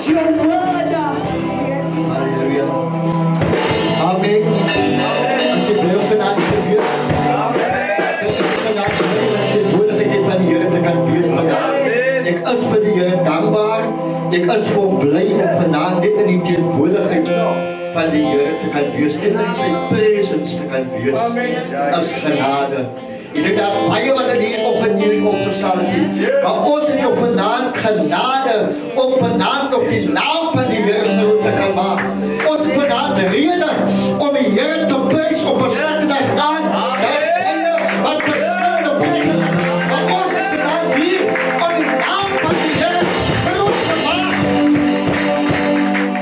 is your word. Halleluja. Amen. As jy bly vanaand wees. Ek is vanaand die woordigheid van die Here te kan wees vandag. Ek is vir die Here dankbaar. Ek is vol bly om vanaand net in die teenwoordigheid van die Here te kan wees. En in sy presence te kan wees. As genade. Ek dink daar is baie wat in hier op en hier opgestaan het. Maar ons het op vanaand genade om vanaand op die naam van die Here groot te kan maak. Ons het vanaand rede om die Here te prys op 'n Saterdag aan. Daar is baie wat verskillende plekke is. Maar ons is vanaand hier om die naam van die Here groot te maak.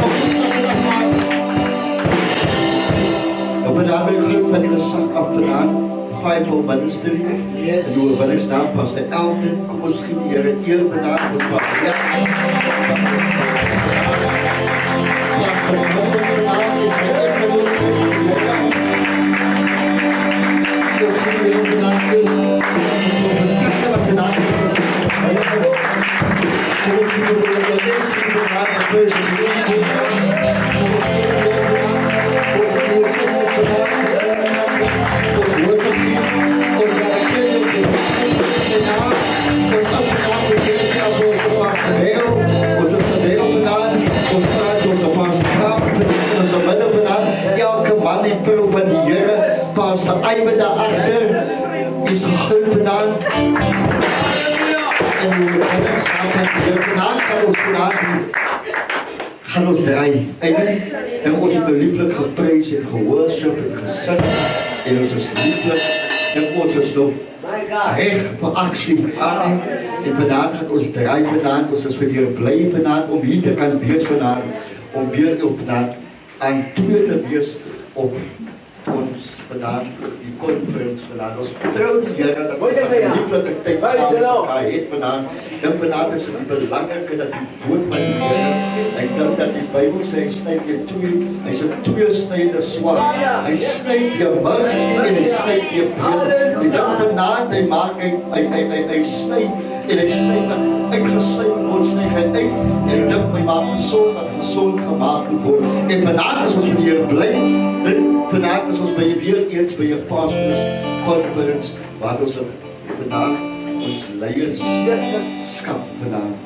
Op 'n Saterdag aan. En vanaand wil ek groot van die gesag af vanaand. Fivefold Ministry. En hoe wil ek staan, Pastor Elton, kom ons gee die Here eer vandaag, ons Pastor Elton, Pastor Elton vandaag, en sy enkele Christen, ons gee die Here vandaag eer, wat vandaag is, kom ons gee die Here les, vandaag, kom ons gee die Here vandaag, kom ons gee die Here vandaag, ons gee die sisters vandaag, ons worship you, ons erkennen je, ons naam, ons naam betekent zelfs onze Pastor Beel, onze Beel vandaan, ons praat onze Pastor Krab, onze midden vandaan, elke man en vrouw van die Here, Pastor Ivan daarachter, is gegund vandaan, en hoe we samen van die Here vandaan, gaan ons draaien, amen, en ons het lieflijk geprees en geworship en gesing, en ons is lieflik, en ons is nog recht vir aksie, amen, en vanavond gaan ons draai vanavond, ons is vir die Here bly vanavond, om hier te kan wees vanavond, om weer op vanavond aan toe te wees op ons vanavond, die conference vanavond, ons vertrouw die Here, dat ons een lieflike tyd saam met elkaar het vanavond, en vanavond is het belangrike dat die woord van die Here, ek dink dat die Bijbel sê, hy snijd jy twee, hy is een tweesnijde swaard, hy snijd jy murg en hy snijd jy bril, ek dink vanavond, hy maak, hy snijd, en hy snijd, ek gesnijd word, snijd hy uit, en ek dink my maak gezond, dat gezond gemaakt word, en vanavond is ons van die Here bly, vanavond is ons by jy weer eens by jy pastors conference, waar ons vanavond ons leiers skap vanavond,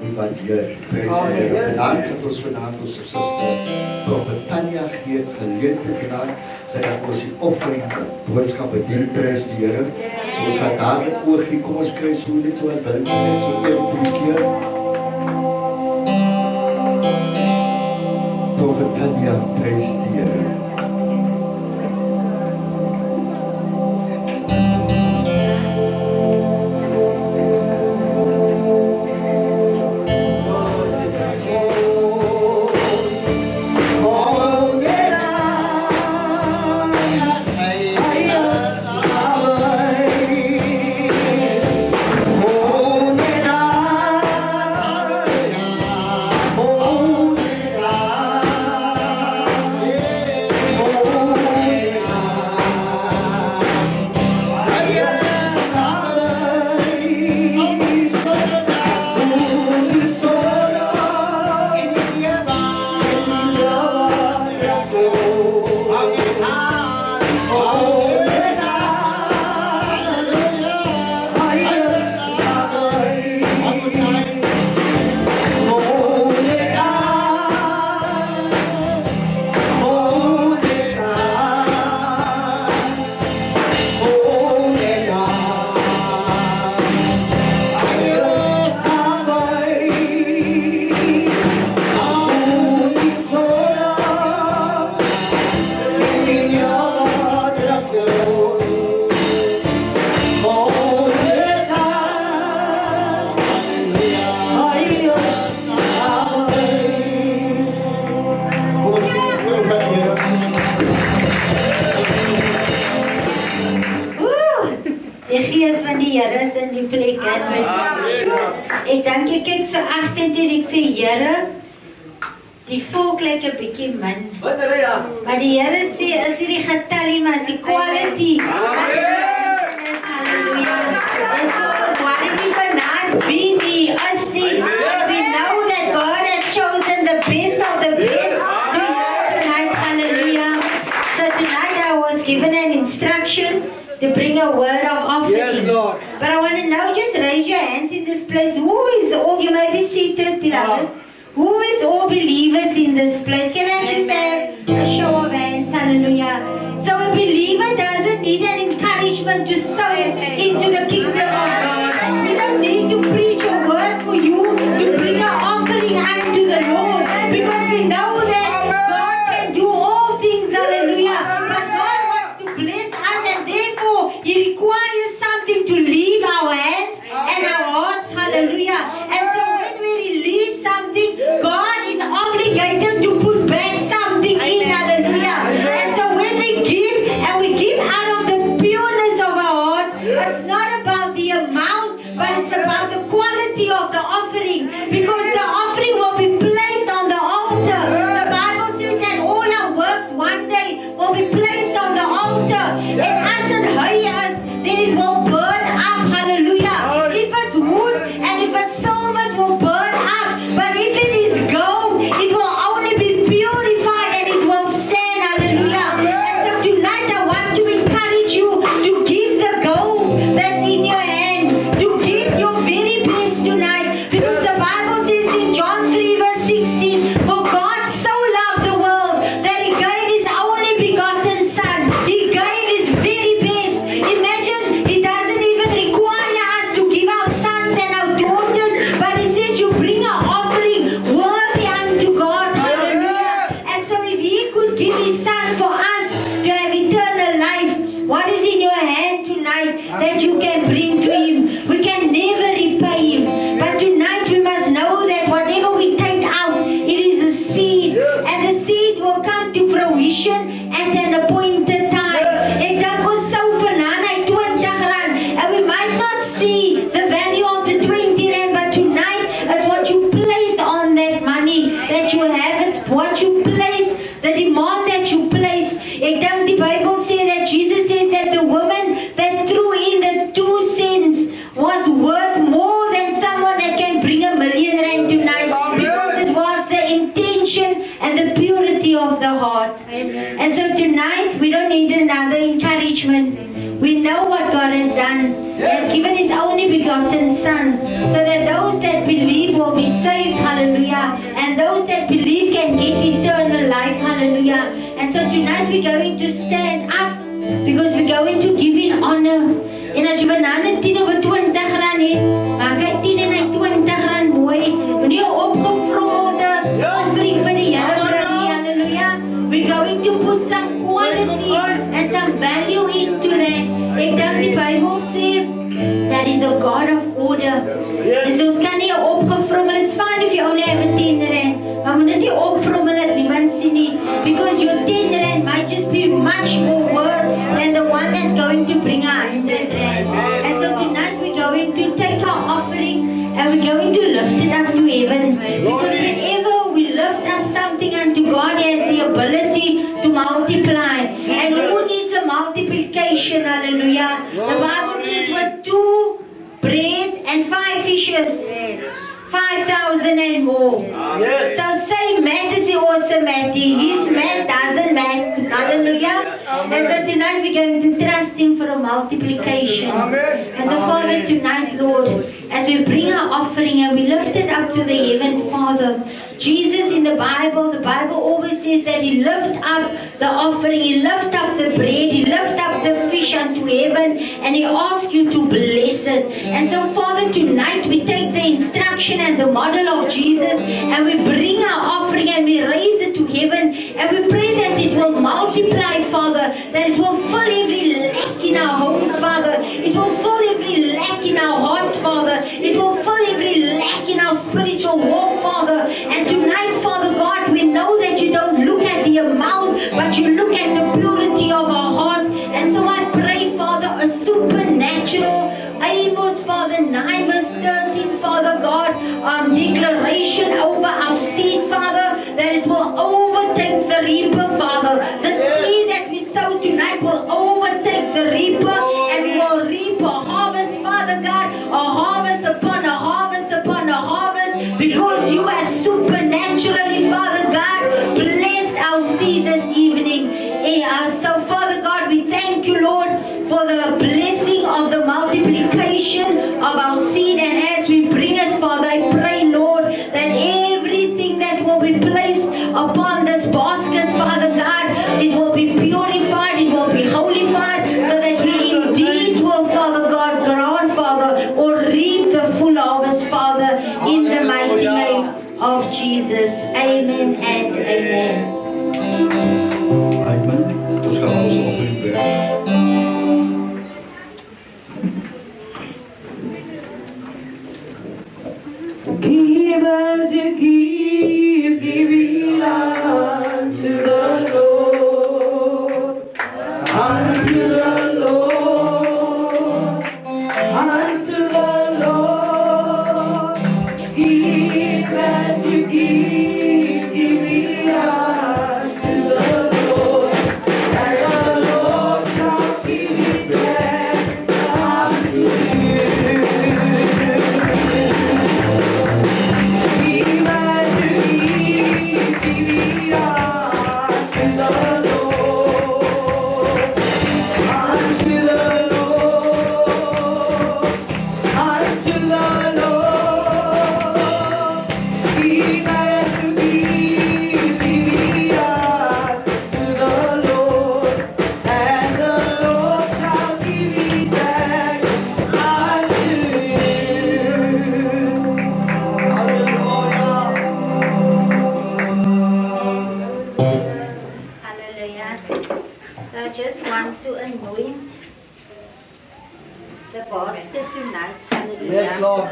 en wat hier prijs die Here. Vanavond het ons vanavond onze sister Prophet Tanya geleerd vanavond, sy dat ons die offering boodskap bedien, prijs die Here. So ons gaan dadelijk oorgie, kom ons kry so net so wat binnen, so 1-2 keer. Prophet Tanya, prijs die Here. Ek dink ek kyk so agter en ek sê Here, die volk lyk 'n bietjie min. Maar die Here sê is hierdie getalie maar is die quality. Halleluja. En so is waar ek nie vanaand wie nie, as nie, but we know instruction to bring a word of offering. Yes, Lord. But I want to now just raise your hands in this place. Who is all, you may be seated, beloveds. Who is all believers in this place? Can I just have a show of hands? Hallelujah. So a believer doesn't need an encouragement to sow into the kingdom of God. We don't need to preach a word for you to bring an offering unto the Lord, because we know that God can do all things. Hallelujah. But God wants to bless us, and therefore He requires something to leave our hands and our hearts. Hallelujah. And so when we release something, God is obligated to put back something in. Hallelujah. And so when we give, and we give out of the pureness of our hearts, it's not about the amount, but it's about the quality of the offering, because the offering will be placed on the altar. The Bible says that all our works one day will be placed on the altar, and as it hires, then it will burn up. Hallelujah. If it's wood and if it's silver, it will burn up. But if it is gold, it will only be purified and it will stand. Hallelujah. And so tonight I want to encourage you to give the gold that's in your hand, to give your very best tonight, because the Bible says in John 3 verse 16, for God so loved the world that He gave His only begotten Son. He gave His very best. Imagine, He doesn't even require us to give our sons and our daughters, but He says you bring an offering worthy unto God. Hallelujah. And so if He could give His Son for us to have eternal life, what is in your hand tonight that you can bring to Him? We can never repay Him. But tonight we must know that whatever we take out, it is a seed. And the seed will come to fruition at an appointed time. Ek dink ons sou vanaand 20 rand, and we might not see the value of the 20 rand, but tonight it's what you place on that money that you have. It's what you place, the demand that you place. Ek dink die Bible says that Jesus says that the woman that threw in the 2 cents was worth more than someone that can bring $1 million rand tonight, because it was the intention and the purity of the heart. And so tonight we don't need another encouragement. We know what God has done. He has given His only begotten Son, so that those that believe will be saved. Hallelujah. And those that believe can get eternal life. Hallelujah. And so tonight we're going to stand up, because we're going to give in honor. En as jy vanaand 10 of 20 rand het, maak hy 10 en hy 20 rand mooi. Moenie 'n opgevrommelde offering vir die Here bring nie. Hallelujah. We're going to put some quality and some value into that. Ek dink die Bible sê that is a God of order. En so ons kan nie opgevrommel. It's fine if you only have a 10 rand. Maar moet net nie opvrommel dat niemand sien nie, because your 10 rand might just be much more worth than the one that's going to bring 100 rand. And so tonight we're going to take our offering and we're going to lift it up to heaven, because whenever we lift up something unto God, He has the ability to multiply. And who needs a multiplication? Hallelujah. The Bible says with 2 breads and 5 fishes, 5,000 and more. Yes. So say math is the awesome Matty. His math doesn't math. Hallelujah. And so tonight we're going to trust Him for a multiplication. And so Father, tonight, Lord, as we bring our offering and we lift it up to the heaven, Father, Jesus in the Bible always says that He lift up the offering, He lift up the bread, He lift up the fish unto heaven, and He asks you to bless it. And so Father, tonight we take the instruction and the model of Jesus, and we bring our offering and we raise it to heaven, and we pray that it will multiply, Father, that it will fill every lack in our homes, Father. It will fill every lack in our hearts, Father. It will fill every lack in our spiritual walk, Father. And tonight, Father God, we know that you don't look at the amount, but you look at the purity of our hearts. And so I pray, Father, a supernatural Amos, Father, 9 verse 13, Father God, declaration over our seed, Father, that it will overtake the reaper, Father. The seed that we sow tonight will overtake the blessing of the multiplication of our seed. And as we bring it, Father, I pray, Lord, that everything that will be placed upon this basket, Father God, it will be purified, it will be holified, so that we indeed will, Father God, grant, Father, or reap the full harvest, Father, in the mighty name of Jesus. Amen and amen. Amen. Dus gaan we onze offering brengen. Give as you give it unto the Lord, unto the Lord, unto the Lord. Give as you give it unto the Lord, and the Lord shall give it back unto you. Give as you give it unto the Lord, unto the Lord, unto the Lord. Give as you give it unto the Lord, and the Lord shall give it back unto you. Hallelujah. I just want to anoint the basket tonight. Hallelujah. Yes, Lord.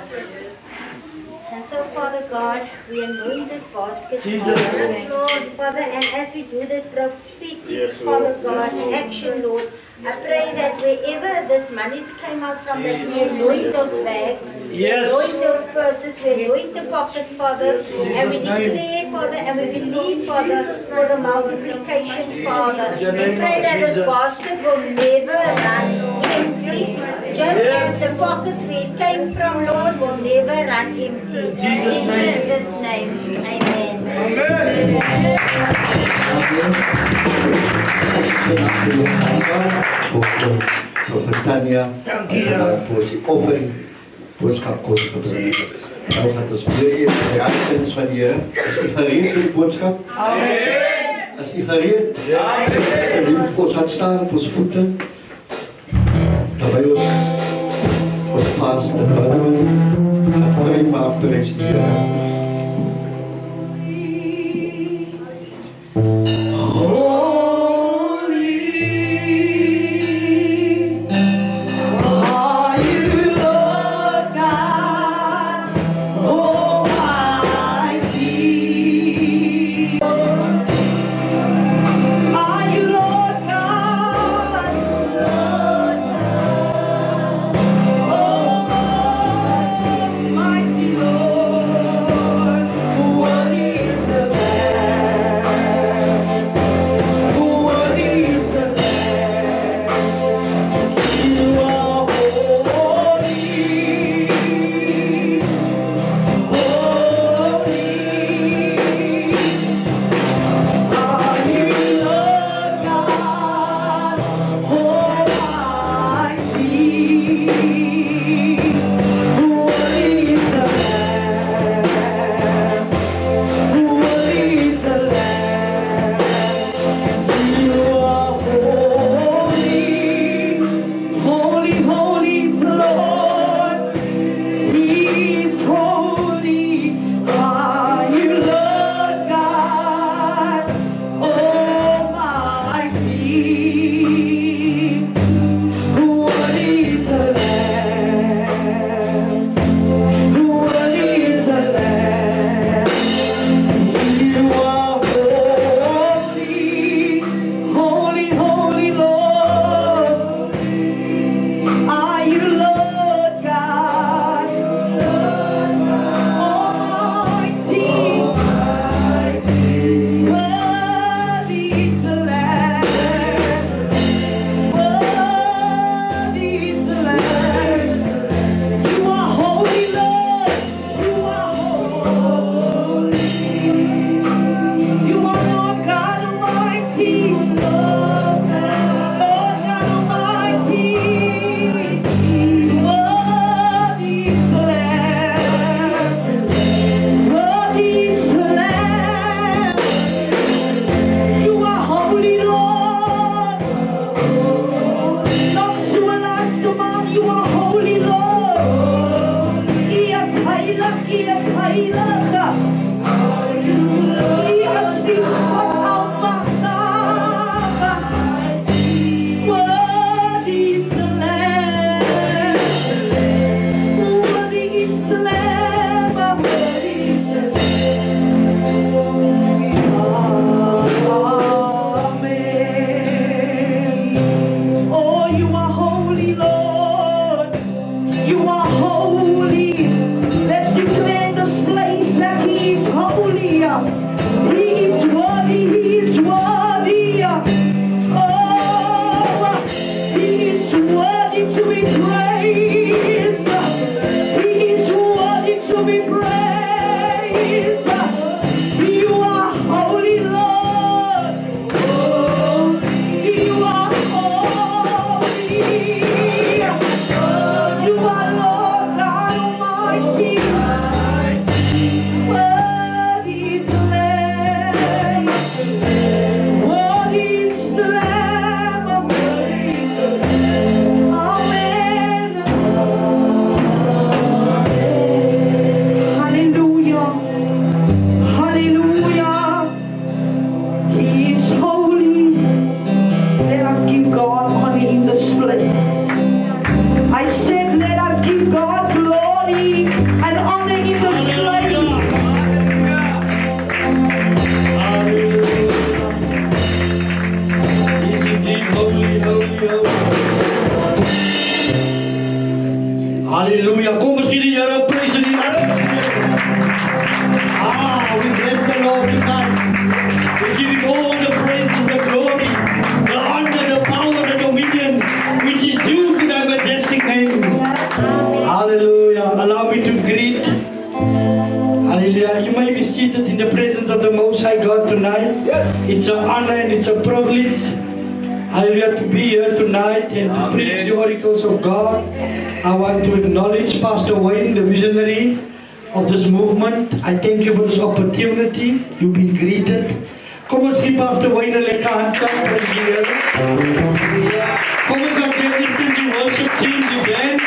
And so, Father God, we anoint this basket. Jesus. Father, Lord, Father, and as we do this prophetic, Father God, action, Lord, I pray that wherever this money came out from, that we anoint those bags, Yes. we anoint those purses, we anoint the pockets, Father, and we declare, Father, and we believe, Father, for the multiplication, Father. In the We name pray of that this Jesus. basket will never run empty. Just as the pockets where it came from, Lord, will never run empty. In Jesus' name, amen. Voor Tanya, voor zijn offering, boodschap kost gebruiken. Nou gaat ons weer eens de aankennis van die Heer. Is u gereed voor de boodschap? Amen. Is u gereed? Ja. Zoals ons gaat staan op onze voeten. Terwijl ons paas de Bijbel gaat vrijmaken, prijs die Heer. Lord God Almighty. He is worthy, He is worthy. Oh, He is worthy to be praised. He is worthy to be praised. You are holy, Lord. You are holy. You are Lord God Almighty. Worthy is the Lamb. Worthy is the Lamb. Amen. Hallelujah. Hallelujah. He is holy. Let us give God honor in this place. I said, let us give God glory and honor in this place. He's indeed holy, holy, holy. Hallelujah. Kom ons gee die Here prys en die atmosfeer. We bless the Lord tonight. We give Him all the praises, the glory, the honor, the power, the dominion, which is due to the majestic name. Hallelujah. Allow me to greet. Hallelujah. You may be seated in the presence of the Most High God tonight. Yes. It's an honor and it's a privilege. Hallelujah, to be here tonight and to preach the oracles of God. I want to acknowledge Pastor Wayne, the visionary of this movement. I thank you for this opportunity. You've been greeted. Kom ons gee Pastor Wayne 'n lekker handklap vir die Here. Kom ons gaan weer net in die worship team, die band.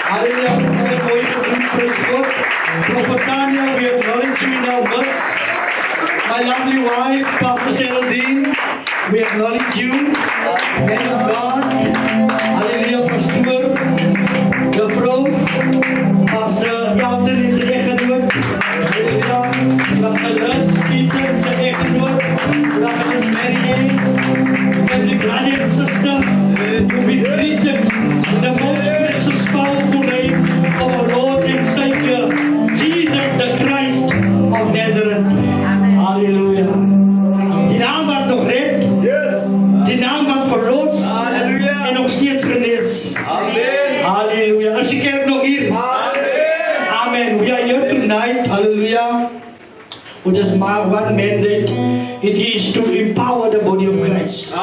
Hallelujah, praise God. Prophet Tanya, we acknowledge you in our midst. My lovely wife, Pastor Geraldine, we acknowledge you. Man of God, hallelujah, Pastor, Juffrouw, Pastor Elton in zijn echtgenoot, hallelujah, Evangelist Peter in zijn echtgenoot, Evangelist Mary Ann, and the brother and sister, to be greeted in the most precious, powerful name of our Lord and Savior, Jesus the Christ of Nazareth. Hallelujah. Die naam wat nog redt, die naam wat verlost en nog steeds genees. Hallelujah. As die kerk nog hier. Amen. We are here tonight. Hallelujah. With just my one mandate. It is to empower the body of Christ.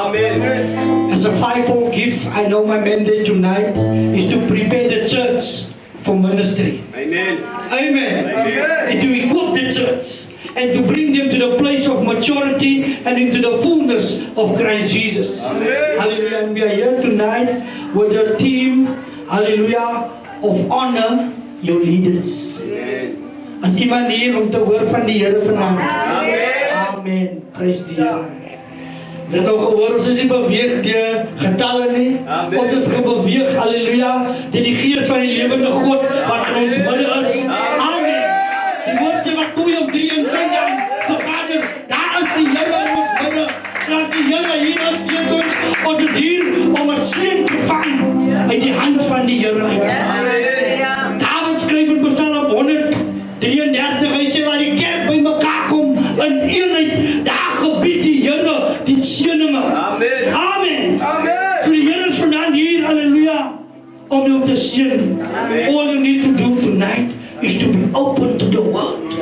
As a fivefold gift, I know my mandate tonight is to prepare the church for ministry. Amen. And to equip the church and to bring them to the place of maturity and into the fullness of Christ Jesus. Hallelujah. And we are here tonight with a team, hallelujah, of honor your leaders. As iemand hier om te hoor van die Here vanaand. Amen. Praise die Here. Ons het nou gehoor, ons is nie beweeg deur getalle nie. Ons is gebeweeg, hallelujah, deur die gees van die lewende God wat in ons midde is. Amen. Die woord sê wat 2 of 3 in sy naam vergader, daar is die Here in ons midde. Dat die Here hier is, weet ons is hier om 'n seën te vang uit die hand van die Here uit. David skryf in Psalm 133, hy sê waar die kerk by mekaar kom in eenheid, daar gebied die Here die seëninge. Amen. So die Here is vandaan hier, hallelujah, om jou te seën. All you need to do tonight is to be open to the word.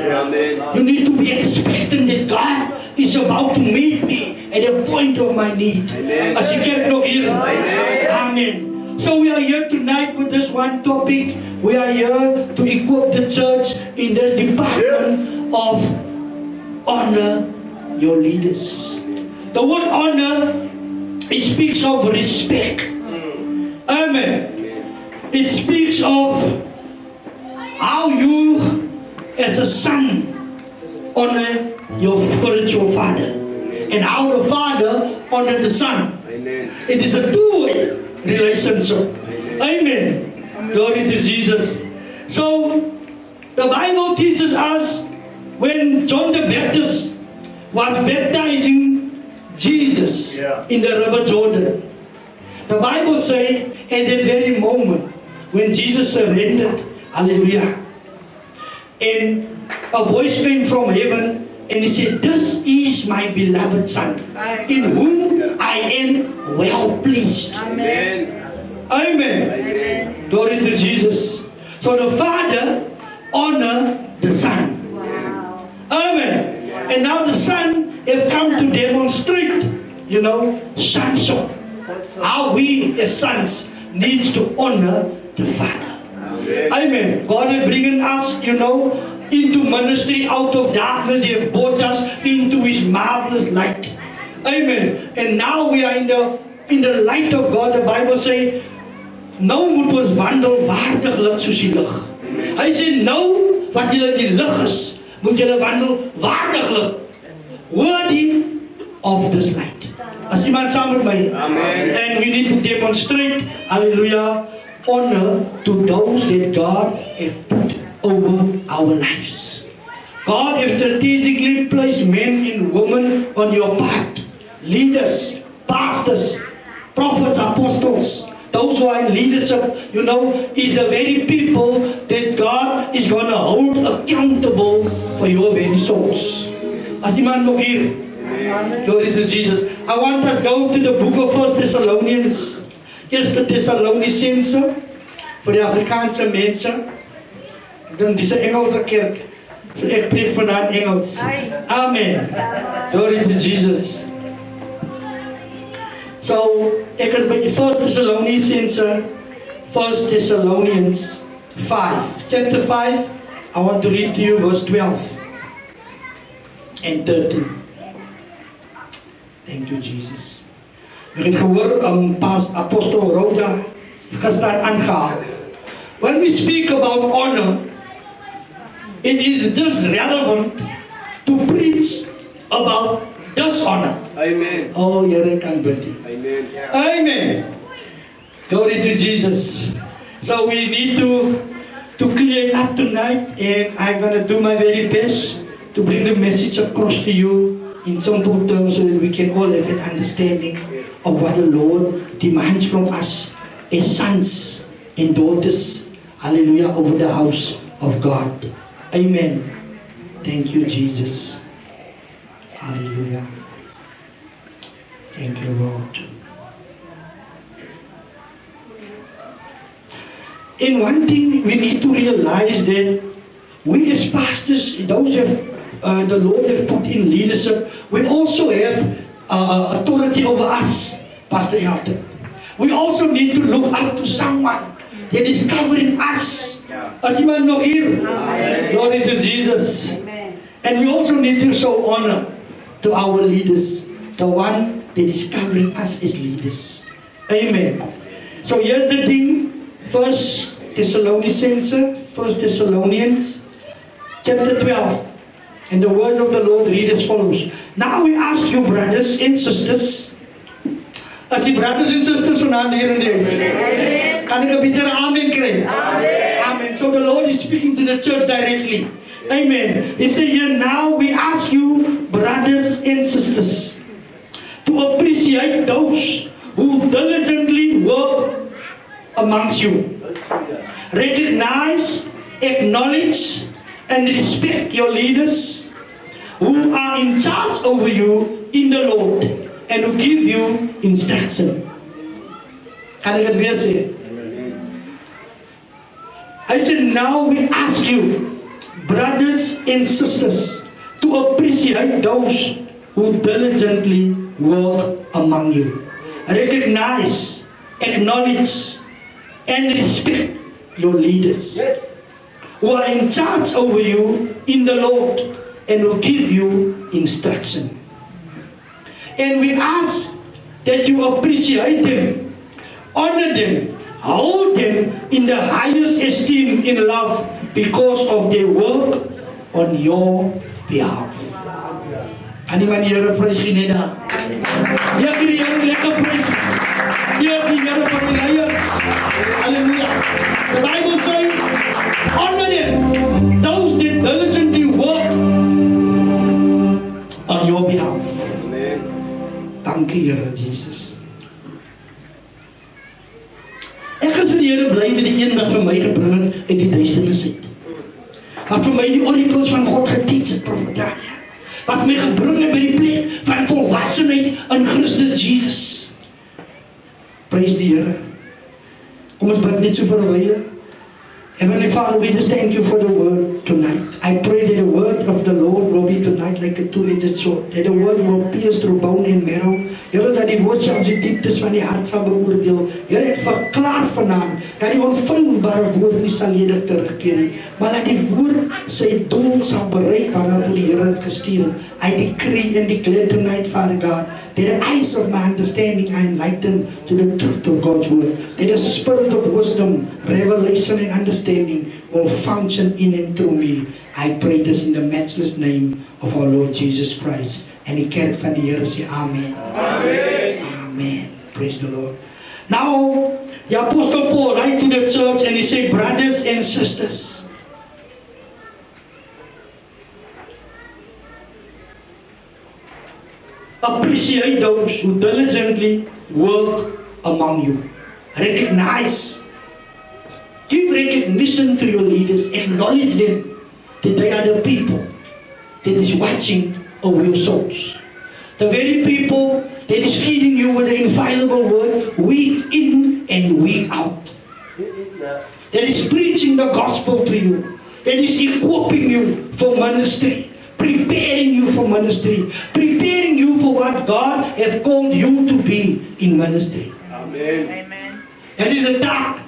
You need to be expecting that God is about to meet me at the point of my need. As die kerk nog hier. Amen. So we are here tonight with this one topic. We are here to equip the church in the department of honor your leaders. The word honor, it speaks of respect. Amen. It speaks of how you as a son honor your spiritual father and how the father honor the son. It is a two-way relationship. Amen. Glory to Jesus. So the Bible teaches us when John the Baptist was baptizing Jesus in the river Jordan, the Bible says at that very moment when Jesus surrendered, hallelujah, and a voice came from heaven And he said, this is my beloved son, in whom I am well pleased. Amen. Glory to Jesus. So the Father honor the Son. Amen. And now the Son have come to demonstrate, sonship. How we as sons needs to honor the Father. Amen. God has bringing us, into ministry out of darkness. He has brought us into His marvelous light. Amen. And now we are in the light of God. The Bible says, nou moet ons wandel waardiglik soos die lig. Hy sê nou wat julle die lig is, moet julle wandel waardiglik, worthy of this light. As iemand saam met my. Amen. And we need to demonstrate, hallelujah, honor to those that God has put over our lives. God has strategically placed men and women on your path. Leaders, pastors, prophets, apostles. Those who are in leadership, is the very people that God is going to hold accountable for your very souls. As iemand nog hier. Glory to Jesus. I want us to go to the book of 1 Thessalonians. Eerste Thessalonicense. Voor de Afrikaanse mensen. Dit is een Engelse kerk. So ek preek vandaag Engels. Amen. Glory to Jesus. So, ek is by 1 Thessalonians 5. Chapter 5, I want to read to you verse 12 and 13. Thank you, Jesus. Ek het gehoor Apostel Roda gister aangehaal. When we speak about honor, it is just relevant to preach about dishonor. Amen. Oh, Here kan bid. Amen. Amen. Glory to Jesus. So we need to clear it up tonight, and I'm going to do my very best to bring the message across to you in simple terms so that we can all have an understanding of what the Lord demands from us as sons and daughters, hallelujah, over the house of God. Amen. Thank you, Jesus. Hallelujah. Thank you, Lord. And one thing we need to realize that we as pastors, those have the Lord have put in leadership, we also have authority over us, Pastor Elton. We also need to look up to someone that is covering us. As iemand nog hier. Glory to Jesus. And we also need to show honor to our leaders, the one that is covering us as leaders. Amen. So here's the thing. 1 Thessalonians chapter 12. And the word of the Lord reads as follows. Now we ask you, brothers and sisters, as die brothers and sisters vanavond hier in die huis, kan ek 'n bittere amen kry? Amen. So the Lord is speaking to the church directly. Amen. He said here, now we ask you, brothers and sisters, to appreciate those who diligently work amongst you. Recognize, acknowledge, and respect your leaders who are in charge over you in the Lord and who give you instruction. Kan ek het weer sê? I said, now we ask you, brothers and sisters, to appreciate those who diligently work among you. Recognize, acknowledge, and respect your leaders. Yes. Who are in charge over you in the Lord and will give you instruction. And we ask that you appreciate them, honor them, hold them in the highest esteem in love because of their work on your behalf. Anyone here praise Gineda? Hier die Here lekker prys. Hier die Here vir die leiers. Hallelujah. The Bible says, honor them, those that diligently work on your behalf. Amen. Dankie Here Jesus. Ek is vir die Here bly met die een wat vir my gebring het uit die duisternis uit. Wat vir my die oracles van God geteach het, Prophet Daniel. wat my gebring het by die plek van volwassenheid in Christus Jesus. Praise die Here. Kom ons bid net so vir 'n wyle. Heavenly Father, we just thank you for the word tonight. I pray that the word of the Lord will be tonight like a two-edged sword. That the word will pierce through bone and marrow. Here, dat die woord selfs die dieptes van die hart sal beoordeel. Here, ek verklaar vanaand dat die onvulbare woord nie sal ledig terugkeer nie, maar dat die woord sy doel sal bereik waarna die Here het gestuur het. I decree and declare tonight, Father God, that the eyes of my understanding are enlightened to the truth of God's word. That the spirit of wisdom, revelation and understanding will function in and through me. I pray this in the matchless name of our Lord Jesus Christ. En die kerk van die Here sê amen. Amen. Amen. Praise the Lord. Now, the Apostle Paul writes to the church and he said, brothers and sisters, appreciate those who diligently work among you. Recognize, give recognition to your leaders, acknowledge them that they are the people that is watching over your souls. The very people that is feeding you with the infallible word week in and week out. That is preaching the gospel to you. That is equipping you for ministry. Preparing you for ministry. Preparing you for what God has called you to be in ministry. Amen. That is the task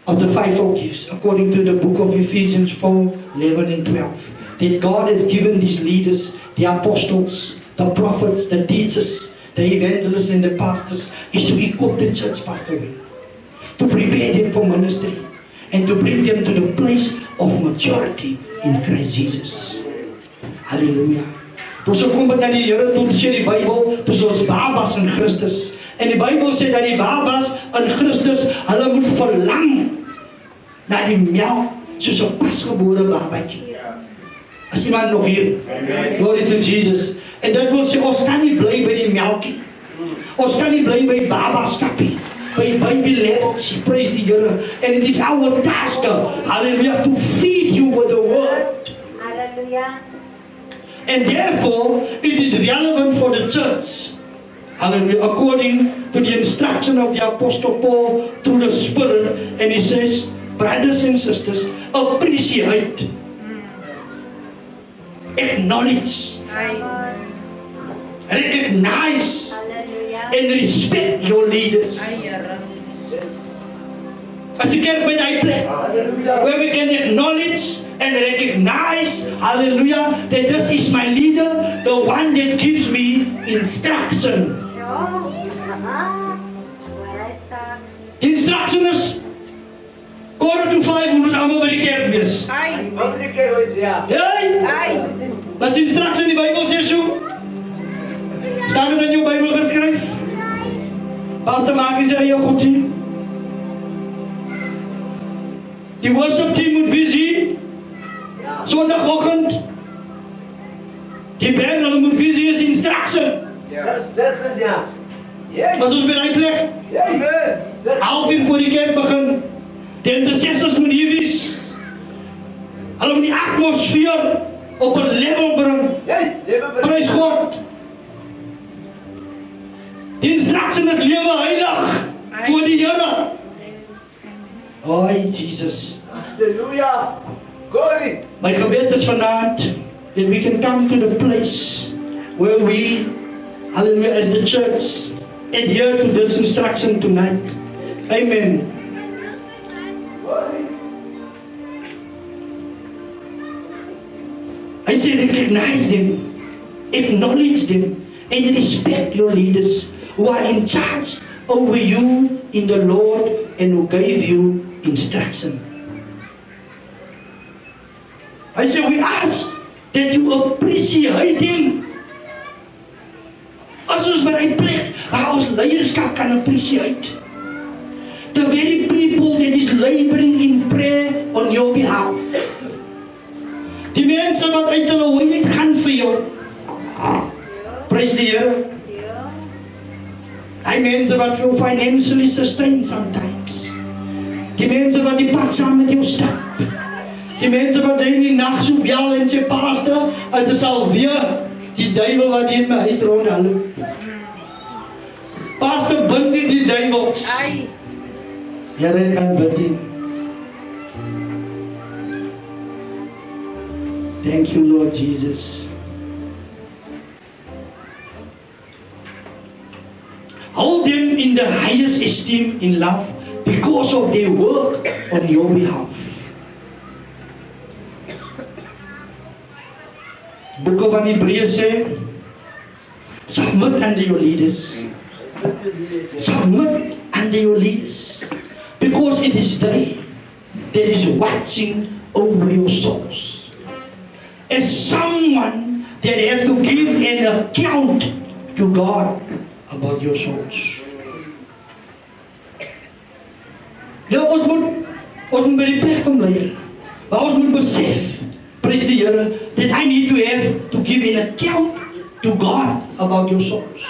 of the fivefold gifts, according to the book of Ephesians 4:11 and 12. That God has given these leaders, the apostles, the prophets, the teachers, the evangelists and the pastors, is to equip the church, Pastor Wayne, to prepare them for ministry and to bring them to the place of maturity in Christ Jesus. Hallelujah. Dus so kom na die Here toe sê die Bybel, dis ons babas in Christus. En die Bybel sê dat die babas in Christus, hulle moet verlang na die melk soos 'n pasgebore babatjie. As iemand nog hier, glory to Jesus. En dat wil sê, ons kan nie bly by die melkie. Ons kan nie bly by babaskapie, by baby levels, praise die Here. And it is our task, hallelujah, to feed you with the word. Hallelujah. And therefore, it is relevant for the church, hallelujah, according to the instruction of the Apostle Paul through the Spirit. And he says, brothers and sisters, appreciate, acknowledge, recognize, and respect your leaders. As a kerk by die plek, where we can acknowledge and recognize, hallelujah, that this is my leader, the one that gives me instruction. Die instruction is, 4:45 moet ons allemaal by die kerk wees. Hey! Dat is die instruction in die Bybel sê so. Staan dit in jou Bybel geskryf? Pastor maak jy sê jou goed hier. Die worship team moet wees hier. Sondagoggend. Die band, hulle moet wees hier is instruction. As ons by die plek. 30:30 voor die kerk begin. Die intercessors moet hier wees. Hulle moet die atmosfeer op 'n level bring. Prys God. Die instruction is lewe heilig voor die Here. Oh, Jesus. Hallelujah. Glory. My gebed is vanaand that we can come to the place where we, hallelujah, as the church, adhere to this instruction tonight. Amen. I say recognize them, acknowledge them, and respect your leaders who are in charge over you in the Lord and who gave you instruction. I say we ask that you appreciate them. As ons by die plek waar ons leierskap kan appreciate. The very people that is laboring in prayer on your behalf. Die mense wat uit hulle hoeheid gaan vir jou. Praise die Here. Die mense wat jou financially sustain sometimes. Die mense wat die pad saam met jou stap. Die mense wat sy in die nag so bel en sê, pastor, het is alweer die duivel wat in my huis rondloop. Pastor, bind nie die duivels. Here, ek kan bid nie. Thank you, Lord Jesus. Hold them in the highest esteem in love because of their work on your behalf. Boek van Hebreeën sê, submit unto your leaders. Submit unto your leaders. Because it is they that is watching over your souls. As someone that have to give an account to God about your souls. Ja, ons moet by die plek kom leer. Maar ons moet besef, praise die Here, that I need to have to give an account to God about your souls.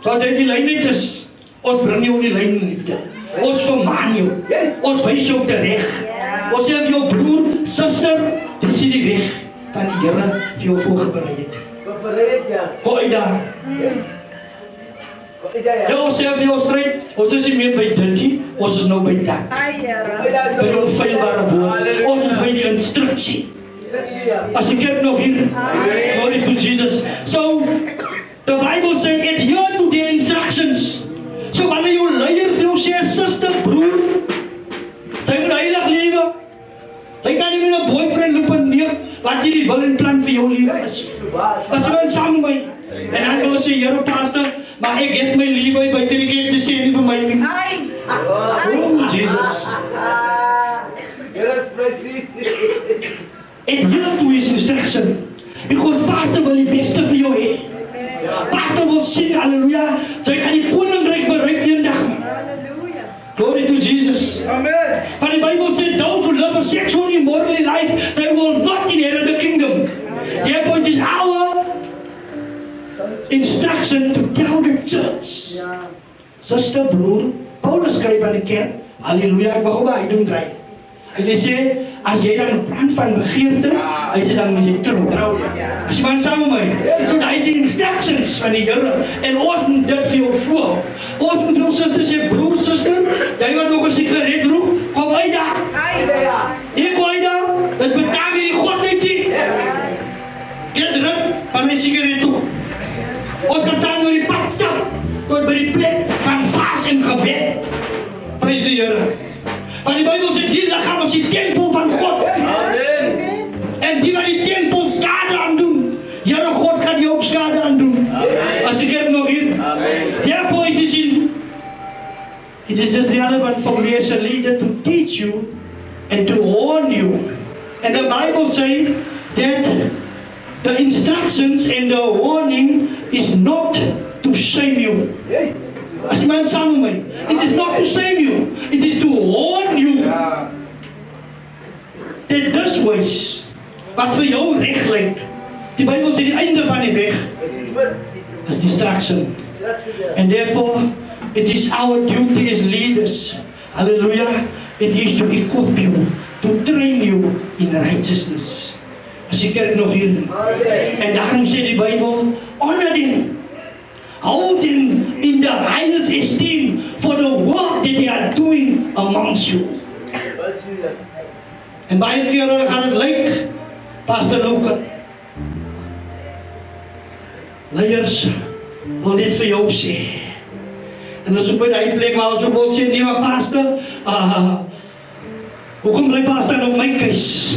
Dat hy die lijn net is, ons bring jou in die lijn, liefde. Ons vermaan jou, ons wys jou terecht. Ons sê vir jou broer, sister, dis die weg van die Here vir jou voorbereid het. Kom uit daar. Ja, ons sê vir jou strijd, ons is nie meer by dit nie, ons is nou by dat. By die onfeilbare woord, ons is by die instructie. As die kerk nog hier, glory to Jesus. So, the Bible says, adhere to their instructions. So, wanneer jou leier vir jou sê, sister, broer, sy moet heilig lewe. Sy kan nie met een boyfriend loop en neem, wat jy die wil en plan vir jou lewe is. As jy wil saam met my, en dan wil sê, Here pastor, maar ek het my lewe buiten die kerk te sê nie vir my nie. Oh, Jesus. Adhere to his instruction. Because pastor wil die beste vir jou hê. Pastor wil sien, halleluja, sy gaan die koninkryk bereik een dag. Glory to Jesus. Amen. But the Bible says those who live a sexually immoral life, they will not inherit the kingdom. Therefore, it is our instruction to tell the church. Sister, broer, Paulus skryf aan die kerk, halleluja, ek mag ook by doen kry. Hy sê, as jy dan brand van begeerte, hy sê dan moet jy trou. As jy man saam met my, so daar is die instructions van die Here, en ons moet dit vir jou voor. Ons moet vir ons sister sê, broer, sister, jy wat nog een sigaret roep, kom uit daar. Hier kom uit daar, dit betaal jy die God uit die. Jy druk van my sigaret toe. Ons kan saam met die pad stap, tot by die plek van vas en gebed. Prijs die Here. Want die Bijbel sê, die lichaam is die tempel van God. Amen. En die wat die tempel skade aan doen, Here God gaat die ook skade aan doen. As die kerk nog hier. Therefore it is just relevant for me as a leader to teach you and to warn you. And the Bible say that the instructions and the warning is not to shame you. As die man saam met my, it is not to shame you, it is to warn you. That this ways, wat vir jou reg lyk, die Bybel sê die einde van die weg is distraction. And therefore, it is our duty as leaders, hallelujah, it is to equip you, to train you in righteousness. As die kerk nog hier, en daarom sê die Bybel, honor them, hold them in the highest esteem for the work that they are doing amongst you. En baie kere gaan het lyk, Pastor Luca, leiers wil net vir jou sê. En as ek by die plek waar ons wil sê, nee maar Pastor, hoekom bly Pastor op my keis?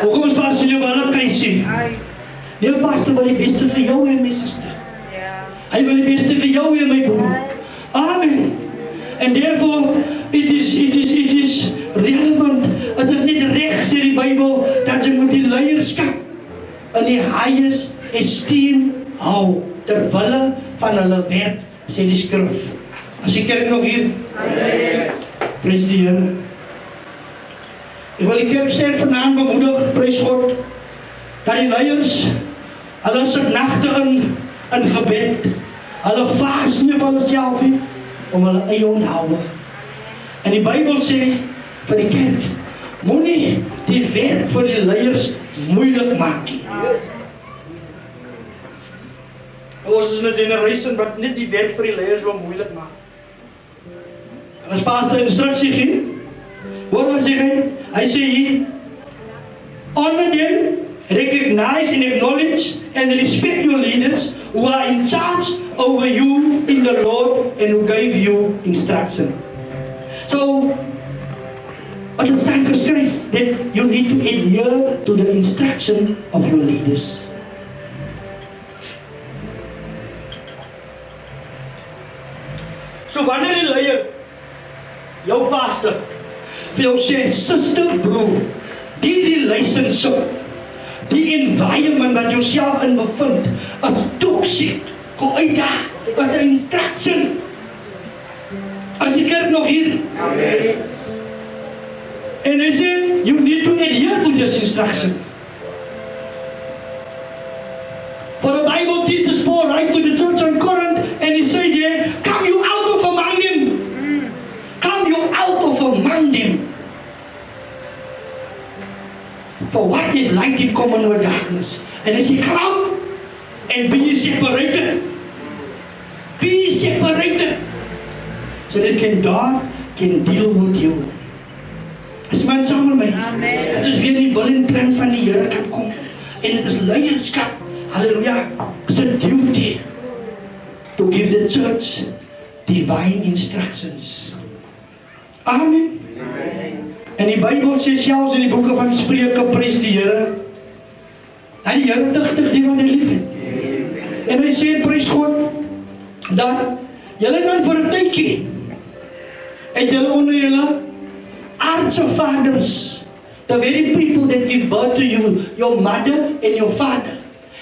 Hoekom is Pastor jou wel op keisie? Nee Pastor wil die beste vir jou en my sister. Hy wil die beste vir jou en my broer. Amen. And therefore, it is relevant. Het is niet recht, sê die Bijbel, dat jy moet die leierskap in die highest esteem hou, terwille van hulle werk, sê die skrif. As die kerk nog hier, prijs die Here. Ek wil die kerk sterk vandaan bemoedig, prijs God, dat die leiers, hulle sit nachte in gebed, hulle vaas nie van hulle self om hulle eie onthouwe. En die Bijbel sê vir die kerk, moenie die werk vir die leiers moeilik maak nie. Ons is in 'n generation wat net die werk vir die leiers wil moeilik maak. En as pastor instruksie gee, wat wil hy? Hy sê hier, honor them, recognize and acknowledge and respect your leaders who are in charge over you in the Lord and who gave you instruction. So, het is dan geskryf that you need to adhere to the instruction of your leaders. So wanneer die leier, jou pastor, vir jou sê, sister, broer, die relationship, die environment wat jou self in bevind, as toxic, kom uit daar, as 'n instruction. As die kerk nog hier. Amen. En hy sê, you need to adhere to this instruction. For the Bible teaches Paul right to the church in Corinth, and he said there, come you out of among them. Come you out of among them. For what is light in common with darkness? And he said, come out and be separated. Be separated. So that God can deal with you. As man saam met my, het is weer die wil en plan van die Here kan kom. En het is leierskap, halleluja, sy duty to give the church divine instructions. Amen. En die Bybel sê selfs in die boeke van Spreuke, prys die Here, dat die Here digtig die wat hy lief het. En hy sê, prys God, dat julle dan vir 'n tydjie, en julle onder julle aardse vaders, the very people that give birth to you, your mother and your father,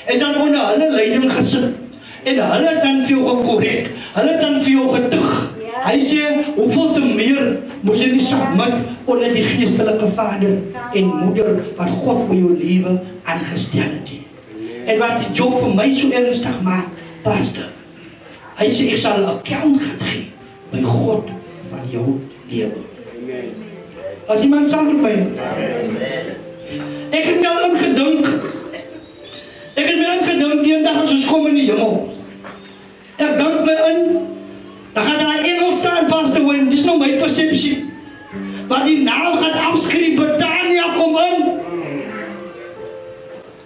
en dan onder hulle leiding gesit, en hulle dan vir jou gekorrek, hulle dan vir jou getuig. Hy sê, hoeveel te meer moet jy nie submit onder die geestelike vader en moeder wat God by jou lewe aangestel het. En wat die job vir my so ernstig maak, pastor, hy sê, ek sal 'n account gaan gee by God van jou lewe. As iemand saam met my, ek het nou ingedink, eendag as ons kom in die hemel, ek dink my in, dan gaan daar engel staan, pastor Wayne, dis nou my persepsie, wat die naam gaan afskryf, Betania kom in,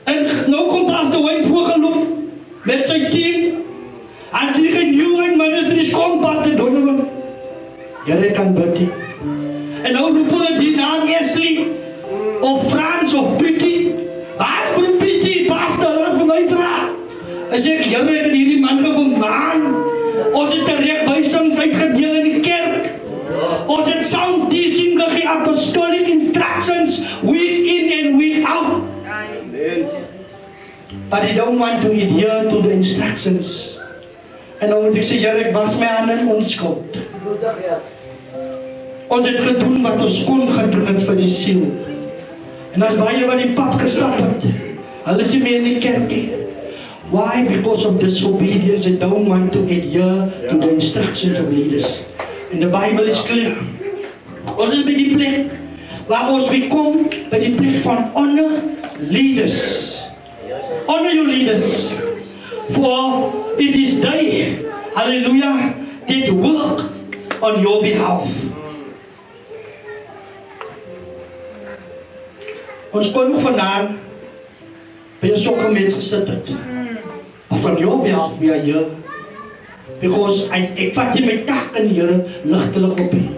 en nou kom pastor Wayne voorgeloop, met sy team, en sy die New Wine Ministries kom, pastor Donovan, Here kan bid nie. En nou roep hulle die naam Ashley, of Frans, of Pietie. Waar is broer Pietie, pastor, hulle vir my vraag. As ek, Here, ek het hierdie man gevermaan. Ons het terechtwysings uitgedeel in die kerk. Ons het sound teaching gegee, apostolic instructions, week in and week out. Amen. But they don't want to adhere to the instructions. En dan moet ek sê, Here, ek was my hande in onskuld. Ons het gedoen wat ons kon gedoen het vir die siel. En as baie wat die pad gestap het, hulle is nie meer in die kerk nie. Why? Because of disobedience. They don't want to adhere to the instructions of leaders. And the Bible is clear. Ons is by die plek waar ons weer kom, by die plek van honor leaders. Honor your leaders. For it is they, hallelujah, that work on your behalf. Ons kon ook vandaan by jou sokke mens gesit het. But on your behalf, we are here. Because ek vat nie my taak in die Here ligtelik op nie.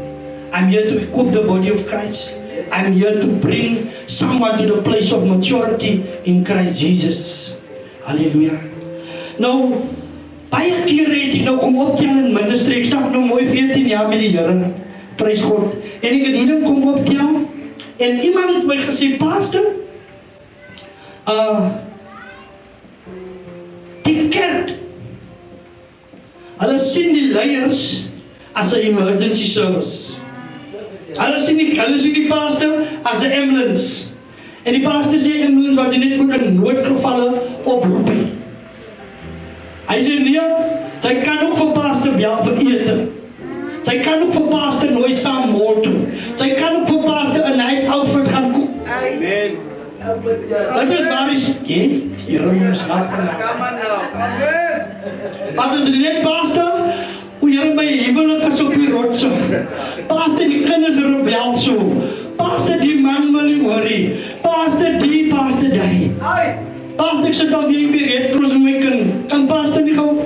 I'm here to equip the body of Christ. I'm here to bring someone to the place of maturity in Christ Jesus. Hallelujah. Nou, baie kere het ek nou kom optel in ministry. Ek stap nou mooi 14 jaar met die Here. Prys God. En ek het hier kom optel. En iemand het my gesê, pastor, die kerk, hulle sien die leiers as 'n emergency service. Hulle sien die pastor as 'n ambulance. En die pastor sê ambulance wat jy net moet in noodgevalle oproep. Hy sê nee, sy kan ook vir pastor bel vir ete. Sy kan ook vir pastor nooit saam mol toe. Sy kan ook vir pastor 'n nice outfit Good, yes. Dat is waar is, Here ons help vandag. Come on now. Amen. Maar dis net pastor, hoe Here my hemelike is op die rotse. Pastor die kinders rebel so. Pastor die man wil nie worry. Pastor die, pastor die. Aye. Pastor ek sit al weer by Red Cross met my kind. Kan pastor nie gou?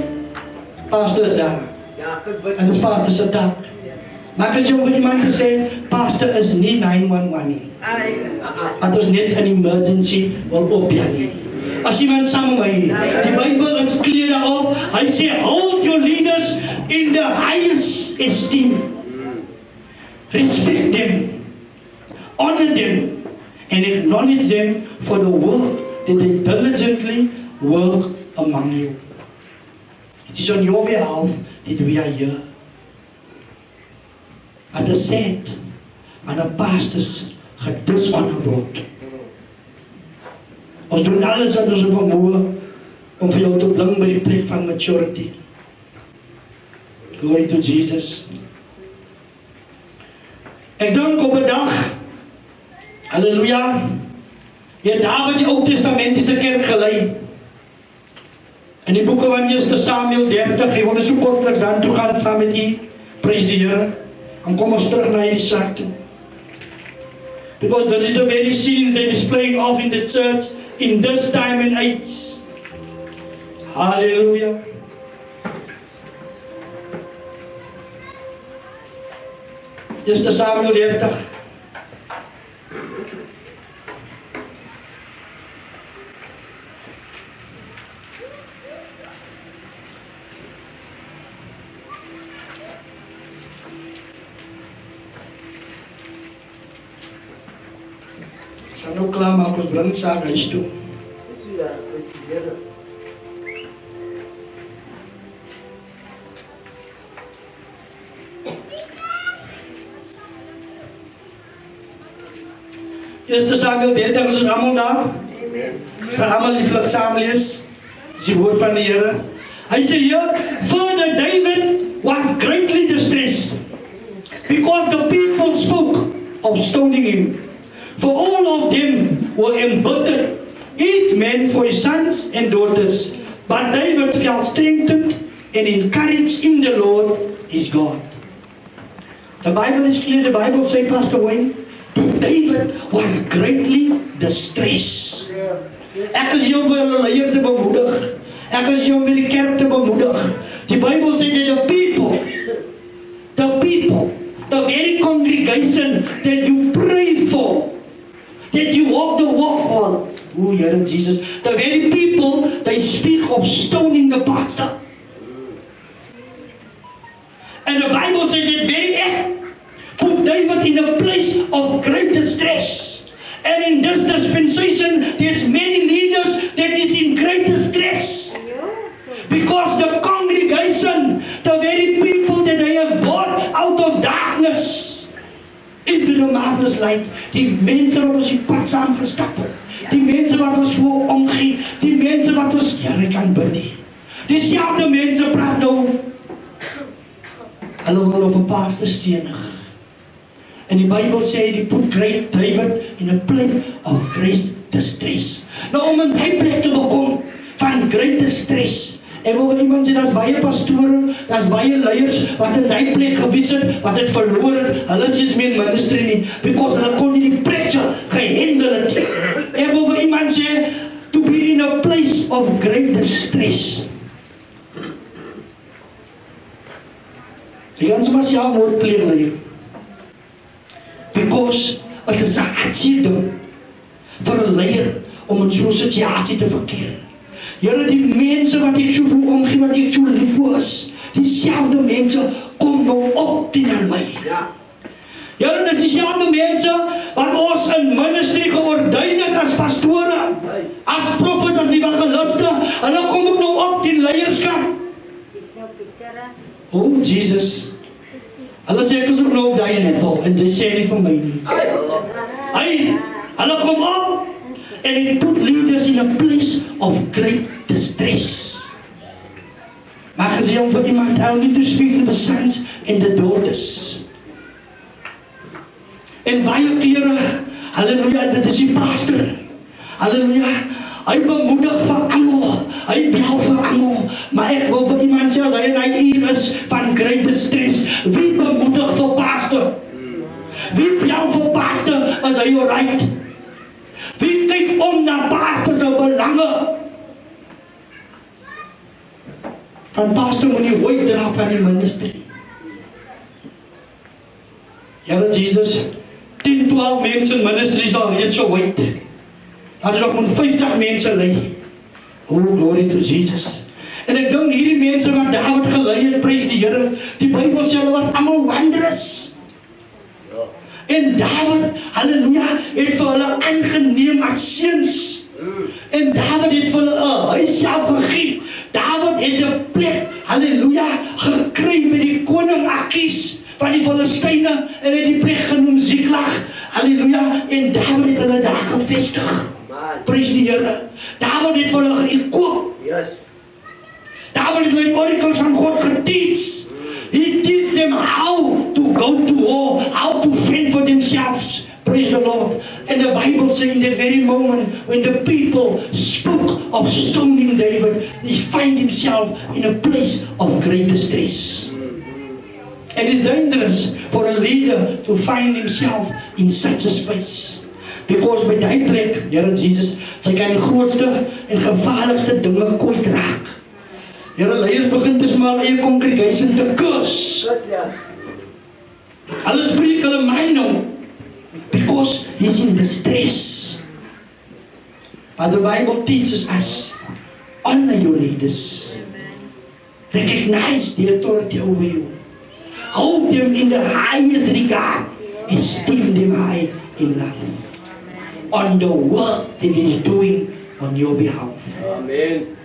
Pastor is daar. Ja, good, good. En dis pastor se taak. Maar as jy vir iemand gesê, pastor is nie 911 nie. Aye. Het is net een emergency wil opbel nie. As iemand saam met my, die Bybel is clear daarop, hy sê, hold your leaders in the highest esteem. Respect them, honor them, and acknowledge them for the work that they diligently work among you. It is on your behalf that we are here. Maar dit is sad, wanneer pastors gedishonor word. Ons doen alles wat ons vermoë om vir jou te bring by die plek van maturity. Glory to Jesus. Ek dink op 'n dag, halleluja, jy daar in die Ou Testamentiese kerk gelei. In die boeke van 1 Samuel 30, jy wil so kortlik dan toe gaan saam met u, prys die Here. En kom ons terug na hierdie saak toe. Because this is the very scenes that is playing off in the church in this time and age. Hallelujah. Just the Samuel 30. Ek sal nou klaar maak, ons bring saak huis toe. Eerste Samuel 30, is het allemaal daar? Ek gaan allemaal lieflik saam lees. Dis die woord van die Here. Hy sê hier, further David was greatly distressed because the people spoke of stoning him. For all of them were embittered, each man for his sons and daughters. But David felt strengthened and encouraged in the Lord his God. The Bible is clear, the Bible says, Pastor Wayne, that David was greatly distressed. Ek is jou vir hulle leier te bemoedig. Ek is jou vir die kerk te bemoedig. Die Bible sê dat the people, the very congregation that you pray for, that you walk the walk on, oh Here Jesus, the very people, they speak of stoning the pastor. And the Bible says that very act put David in a place of great distress. And in this dispensation, there's many leaders that is in great distress. Because the congregation, the very people that they have brought out of darkness into the marvelous light, die mense wat ons die pad saam gestap het, die mense wat ons voor omgee, die mense wat ons, Here kan bid nie. Dieselfde mense praat nou, hulle wil over pastor stenig. En die Bybel sê, die put great David in a plek of great distress. Nou om in die plek te bekom van great distress. Ek wil vir iemand sê, dat is baie pastore, dat is baie leiers, wat in die plek gewees het, wat het verloor het, hulle is nie eens meer ministry nie, because hulle kon nie die pressure gehandel het. Ek wil vir iemand sê, to be in a place of great distress. Die ganse was jou woordpleeg leier. Because het is 'n hartseer ding vir 'n leier om in so'n situasie te verkeer. Here, die mense wat ek so voor omgee, wat ek so lief voor is, dieselfde mense kom nou op teen my. Here, dis dieselfde mense wat ons in ministry geordein het as pastore, as profet, as evangeliste, hulle kom ook nou op teen leierskap. Oh Jesus. Hulle sê ek is ook nou op die level, en dit sê nie vir my nie. Hulle kom op, and it put leaders in a place of great distress. Maar gesê om vir iemand, I need to speak for the sons and the daughters. En baie kere, halleluja, dit is die pastor. Halleluja. Hy bemoedig vir almal. Hy bel vir almal. Maar ek wil vir iemand sê, as hy in hy uur is van great distress, wie bemoedig vir pastor? Wie bel vir pastor as hy alright? Wie kyk om na pastor se belange? Van pastor moet nie ooit dra van die ministry. Here Jesus, 10, 12 mense in ministries al reeds so wyd. Dat er nog moet 50 mense lei. Oh, glory to Jesus. En ek dink hierdie mense wat David gelei het, prys die Here. Die Bybel sê hulle was almal wanderers. En David, halleluja, het vir hulle aangeneem as seuns. En David het vir hulle 'n huis self gegee. David het 'n plek, halleluja, gekry by die koning Akis van die Filistyne en het die plek genoem Ziklag. Halleluja, en David het hulle daar gevestig. Prys die Here. David het vir hulle gekoop. Yes. David het die oracles van God geteach. He teach them how to go to war, how to fend for themselves. Praise the Lord. And the Bible says in that very moment when the people spoke of stoning David, he find himself in a place of great distress. And it's dangerous for a leader to find himself in such a space. Because by die plek, Here Jesus, sy kan die grootste en gevaarlikste dinge kwyt raak. Here, leiers begin tussen my eie congregation te kus. Yes, yeah. Hulle spreek hulle meinung because he's in distress. But the Bible teaches us, honor your leaders. Recognize the authority over you. Hold them in the highest regard. Esteem them high in love. On the work that he is doing on your behalf. Amen.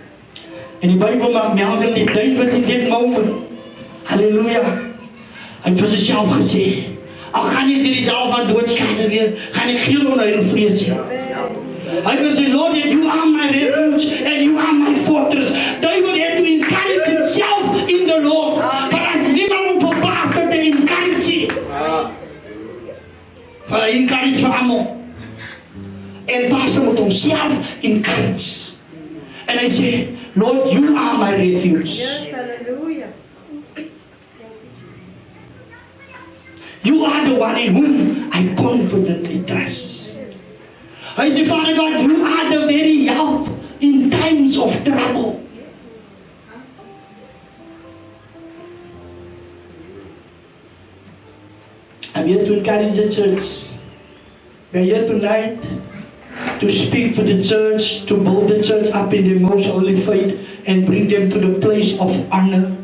En die Bybel maak melding dat David in dit moment, halleluja, hy het vir syself gesê, al gaan ek hierdie dal van doodskade weer, gaan ek geen onheil vrees nie. Hy het gesê, Lord, you are my refuge and you are my fortress. David had to encourage himself in the Lord. Want as niemand om vir pastor te encourage. Want hy encourage vir almal. En pastor moet homself encourage. En hy sê, Lord, you are my refuge. Hallelujah. You are the one in whom I confidently trust. Hy sê, Father God, you are the very help in times of trouble. I'm here to encourage the church. We're here tonight to speak to the church, to build the church up in the most holy faith and bring them to the place of honor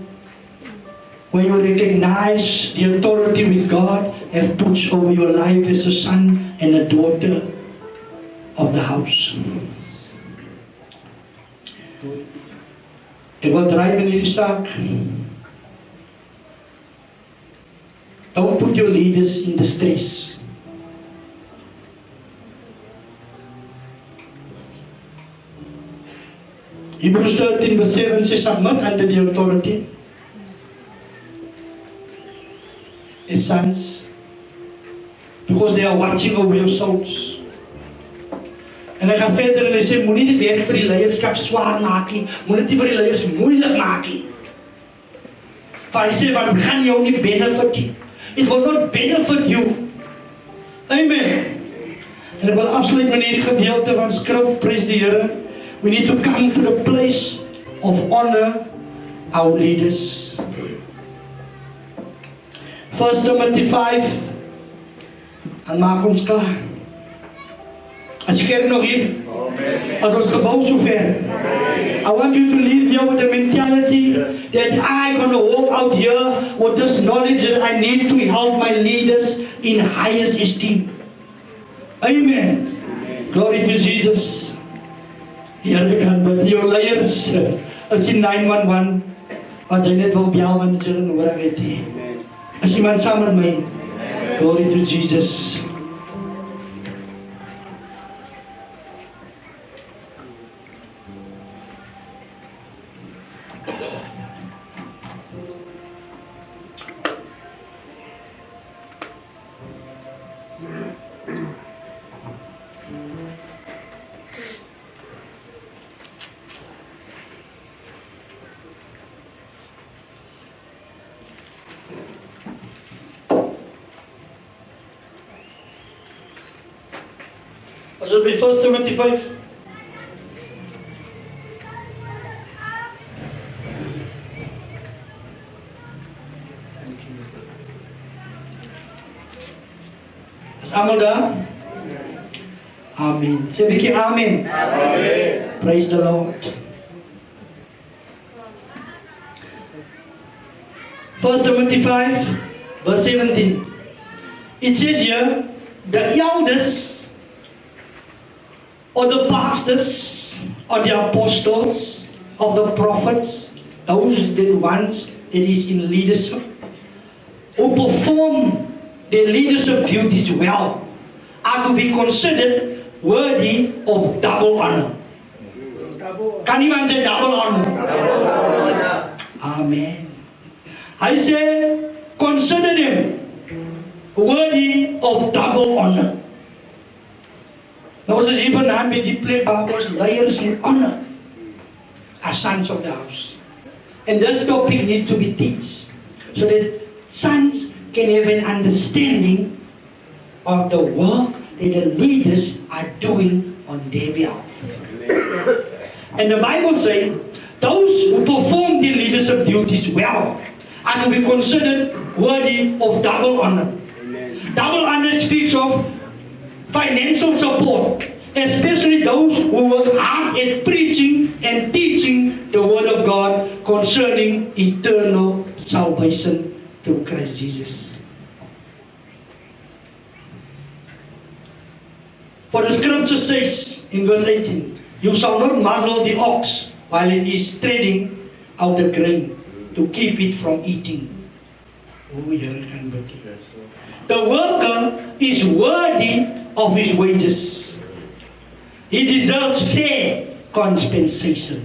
where you recognize the authority with God has put over your life as a son and a daughter of the house. Ek wil dryf in hierdie saak. Don't put your leaders in distress. Hebrews 13 verse 7 says, submit under the authority as sons, because they are watching over your souls. En hy gaan verder en hy sê, moenie die werk vir die leierskap swaar maak nie, moenie dit vir die leiers moeilik maak nie. Want hy sê, want het gaan jou nie benefit nie. It will not benefit you. Amen. En ek wil absoluut met hierdie gedeelte van skrif, prys die Here. We need to come to the place of honor our leaders. 1 Timothy 5. En maak ons klaar. As jy kerk nog hier, as ons gebouw so ver, I want you to leave here with the mentality that I'm going to walk out here with this knowledge that I need to help my leaders in highest esteem. Amen. Glory to Jesus. Here ek gaan met jou leiers, as die 911, wat jy net wil bel, want jy nodig het. As iemand saam met my, glory to Jesus. should be 1 Timothy 5. Is almal daar? Amen. Sê 'n bietjie amen. Amen. Praise the Lord. 1 Timothy 5, verse 17. It says here, the elders, or the pastors, or the apostles, of the prophets, those the ones that is in leadership, who perform their leadership duties well, are to be considered worthy of double honor. Can anyone say double honor? Amen. I say, consider them worthy of double honor. Nou is hier vandaan by die plek waar ons leiers moet honor as sons of the house. And this topic needs to be taught so that sons can have an understanding of the work that the leaders are doing on their behalf. And the Bible says, those who perform their leadership duties well are to be considered worthy of double honor. Double honor speaks of financial support, especially those who work hard at preaching and teaching the Word of God concerning eternal salvation through Christ Jesus. For the scripture says in verse 18, you shall not muzzle the ox while it is treading out the grain to keep it from eating. The worker is worthy of his wages. He deserves fair compensation.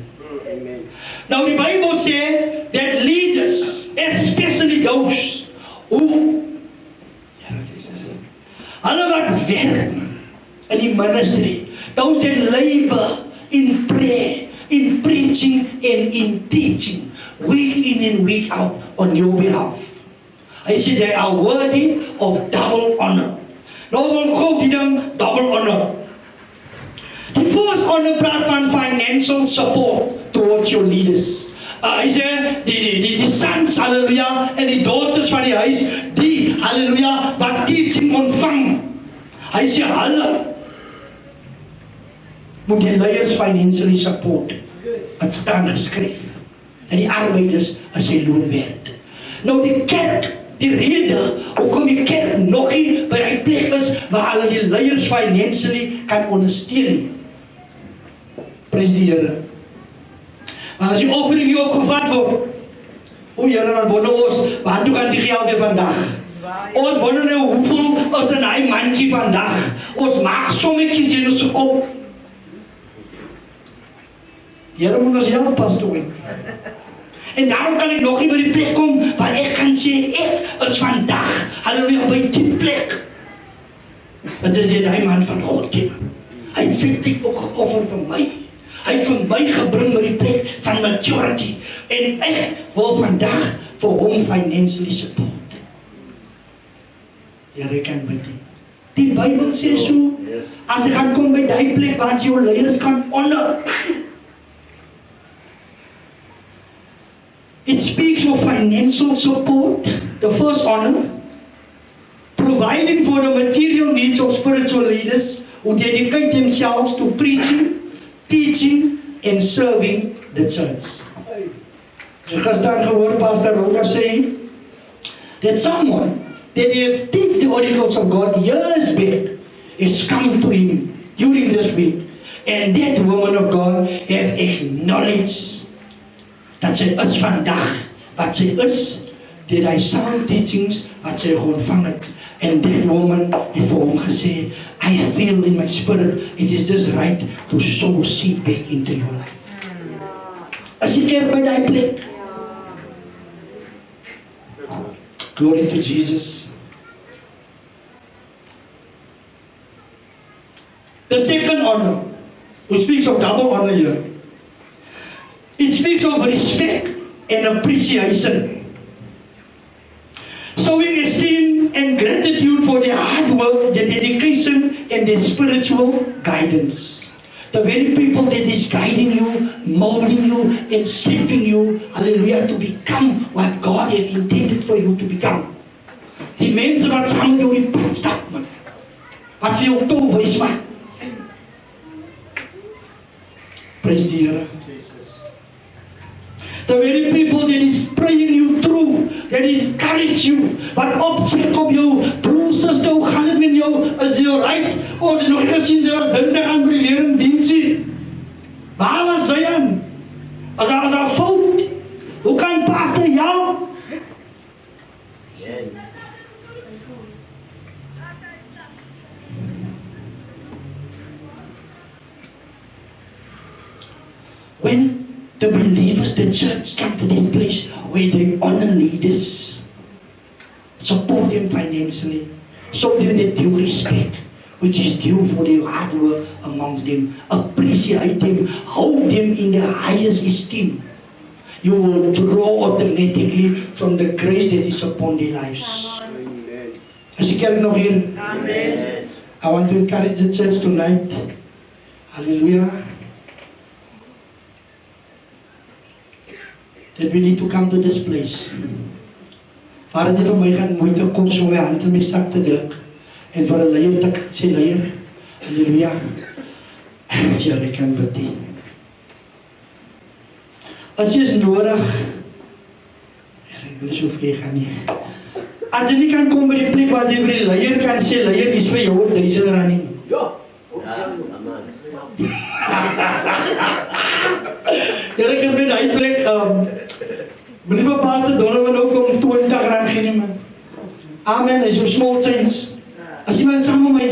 Now the Bible says that leaders, especially those who hulle wat werk in die ministry, those that labor in prayer, in preaching and in teaching, week in and week out on your behalf. I say they are worthy of double honor. Nou wil God die ding double honor. Die first honor praat van financial support towards your leaders. Hy sê die sons, halleluja, en die daughters van die huis, die, halleluja, wat teaching ontvang. Hy sê hulle moet die leiers financially support. Het staan geskryf. En die arbeiders as sy loon werd. Nou die kerk, die rede hoekom die kerk nog nie by die plek is waar hulle die leiers financially kan ondersteun. Prys die Here. Maar as die offering nie opgevat word, o Here, dan wonder ons, waar toe kan die geld weer vandag? Ons wonder nou hoeveel is in hy mandjie vandag. Ons maak sommetjies in ons kop. Die Here moet ons help pas doen. En daarom kan ek nog nie by die plek kom waar ek kan sê, ek is vandag, halleluja, by die plek. Dat is die man van God. Hy het sy tyd ook geoffer vir my. Hy het vir my gebring by die plek van maturity. En ek wil vandag vir hom financially support. Ja, ek kan bid. Die Bybel sê so, as ek kan kom by die plek waar jy jou leiers kan honor. It speaks of financial support, the first honor, providing for the material needs of spiritual leaders who dedicate themselves to preaching, teaching, and serving the church. So gister gehoor Pastor Rhoda sê that someone that have teach the oracles of God years back is come to him during this week, and that woman of God have acknowledged dat sy is vandag, wat sy is, dat hy sound teachings, wat sy ontvang het. And that woman het vir hom gesê, I feel in my spirit, it is just right to sow seed back into your life. As jy kerk by die plek. Glory to Jesus. The second honor, which speaks of double honor here, it speaks of respect and appreciation. Showing esteem and gratitude for their hard work, their dedication, and their spiritual guidance. The very people that is guiding you, molding you, and shaping you, hallelujah, to become what God has intended for you to become. Die mense wat saam met jou die pad stap, man. Wat vir jou toewys wat. Praise the Lord. The very people that is praying you through, that encourage you, wat opcheck op jou, broer, suster, hoe gaan het met jou, is jy right? Ons het nog gesien, jy was dinsdag aan die lering diensie. Waar was jy aan? As daar fout, hoe kan pastor jou? When the believers, the church come to that place where they honor leaders, support them financially, show them the due respect which is due for their hard work amongst them, appreciate them, hold them in the highest esteem, you will draw automatically from the grace that is upon their lives. As you carry nog hier, Amen. I want to encourage the church tonight. Hallelujah. That we need to come to this place. Waar dit vir my gaan moeite kom so my hand in my sak te druk en vir 'n leier te sê, leier, halleluja, jy kan bid. As jy is nodig, ek wil so vir gaan nie. As jy nie kan kom by die plek waar jy vir die leier kan sê, leier, is vir jou R1000 nie. Ja. Here, ek is by die plek, meneer bepaalde Donovan ook om R20 gee nie, man. Amen, is your small change. As iemand saam met my,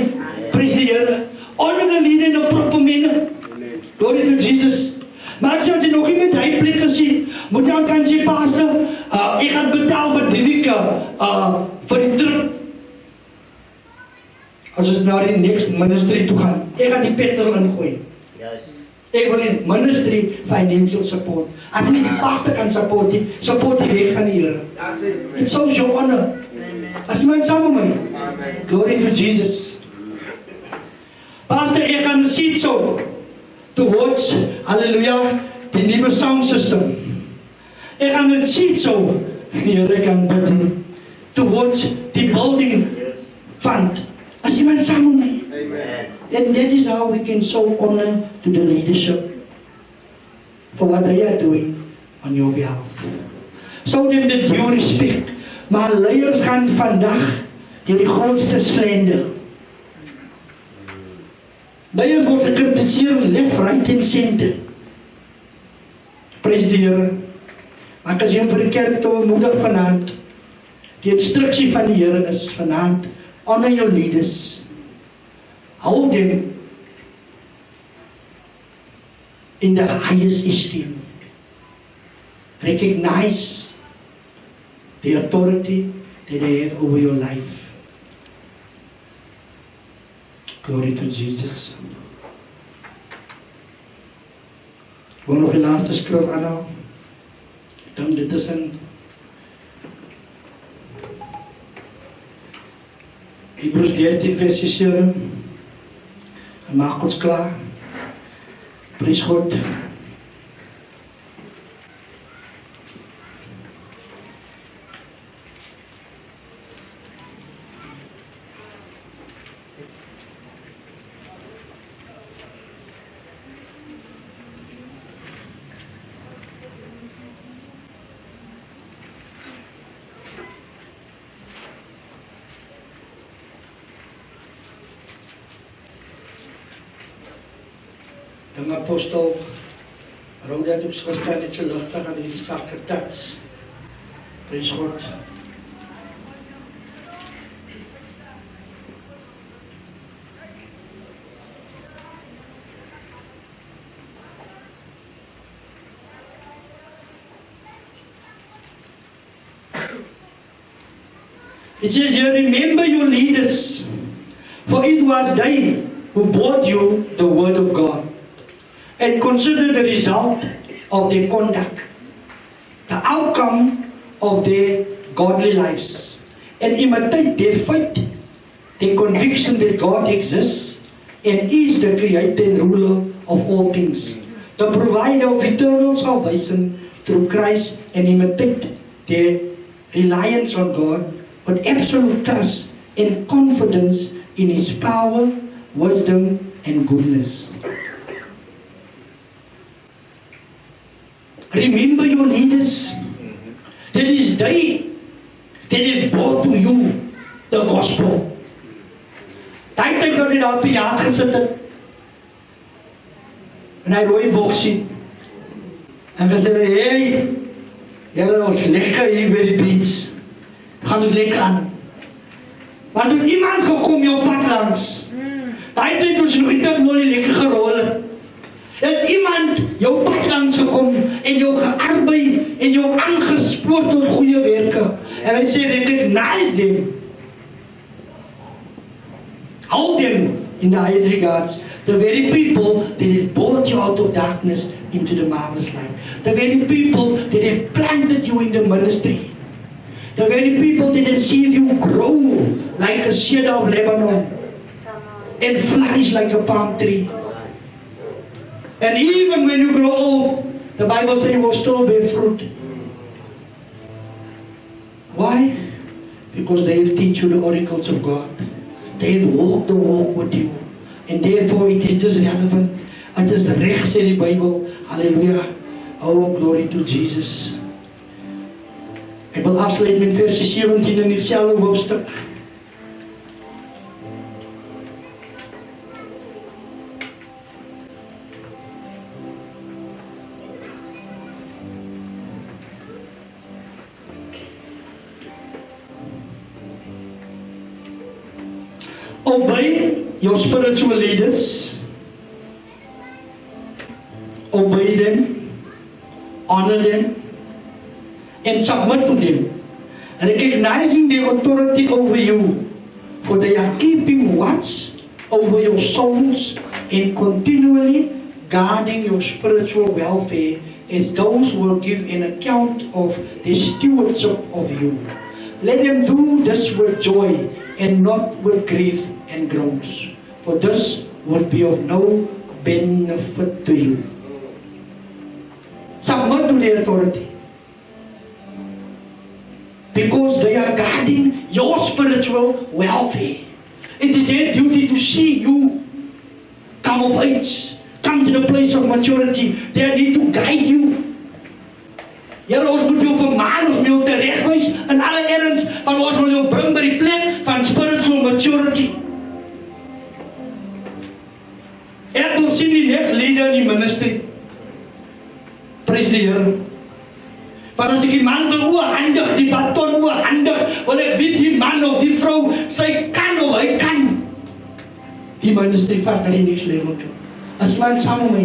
praise die Here, honor the leader in the proper manner. Glory to Jesus. Maar ek sê, as jy nog nie met die plek gesien, moet jy kan sê, pastor, ek gaan betaal vir die week, vir die trip. As ons nou die next ministry toe gaan, ek gaan die petrol ingooi. Yes. Ek wil in ministry financial support. As nie die pastor kan support die weg van die Here. That's it. It shows your honor. As iemand saam met my. Glory to Jesus. Pastor, ek gaan sit so towards, hallelujah, die nieuwe sound system. Ek gaan het sit so, Here kan bid, towards die building fund. As iemand saam met my. Amen. And that is how we can show honor to the leadership for what they are doing on your behalf. Show them the due respect. Maar leiers gaan vandag deur die grootste slender. Leiers word gekritiseer left, right en center. Praise die Here. Maar as jy vir die kerk toe moedig vanaand, die instruksie van die Here is vanaand, honor your leaders. Hold them in the highest esteem. Recognize the authority that they have over your life. Glory to Jesus. Ek wil nog die laatste skrif aanhaal. Dan dit is in Hebreërs 13 vers 7. En maak ons klaar. Prys God. En apostel Roda het ons gestaan net so ligtig aan hierdie sak getats. Prys God. It says here, remember your leaders, for it was they who brought you the word of God. And consider the result of their conduct, the outcome of their godly lives, and imitate their faith, their conviction that God exists and is the creator and ruler of all things, the provider of eternal salvation through Christ, and imitate their reliance on God with absolute trust and confidence in His power, wisdom, and goodness. Remember your leaders. That is they that have brought to you the gospel. Daai tyd wat hy daar op die jaag gesit het, en hy rooi boks sien, en hy sê, hey, julle ons lekker hier by die beach, gaan ons lekker aan. Maar toen iemand gekom jou pad langs, daai tyd ons nog nie mooi lekker gerol het, het iemand jou pad langs gekom en jou gearbeid en jou aangespoord tot goeie werke, en hy sê, recognize them. Hold them in the highest regards. The very people that have brought you out of darkness into the marvelous light. The very people that have planted you in the ministry. The very people that have seen you grow like a cedar of Lebanon and flourish like a palm tree. And even when you grow old, the Bible says you will still bear fruit. Why? Because they have teach you the oracles of God. They have walked the walk with you. And therefore it is just relevant. Het is recht, sê die Bijbel. Halleluja. Oh, glory to Jesus. Ik wil afsluiten met versie 17 in diezelfde hoofdstuk. Obey your spiritual leaders. Obey them, honor them, and submit to them, recognizing their authority over you, for they are keeping watch over your souls and continually guarding your spiritual welfare, as those who will give an account of the stewardship of you. Let them do this with joy and not with grief and groans, for this would be of no benefit to you. Submit to the authority, because they are guarding your spiritual welfare. It is their duty to see you come of age, come to the place of maturity. They need to guide you. Here ons moet jou vermaan, ons moet jou terechtwijs in alle erns, van ons moet jou bring by die plek van spiritual maturity. Ek wil sien die next leader in die ministry. Praise die Heer. Maar as ek die mantel oorhandig, die baton oorhandig, wil ek weet die man of die vrou, sy kan of hy kan die ministry vat na die next level toe. As man saam met my,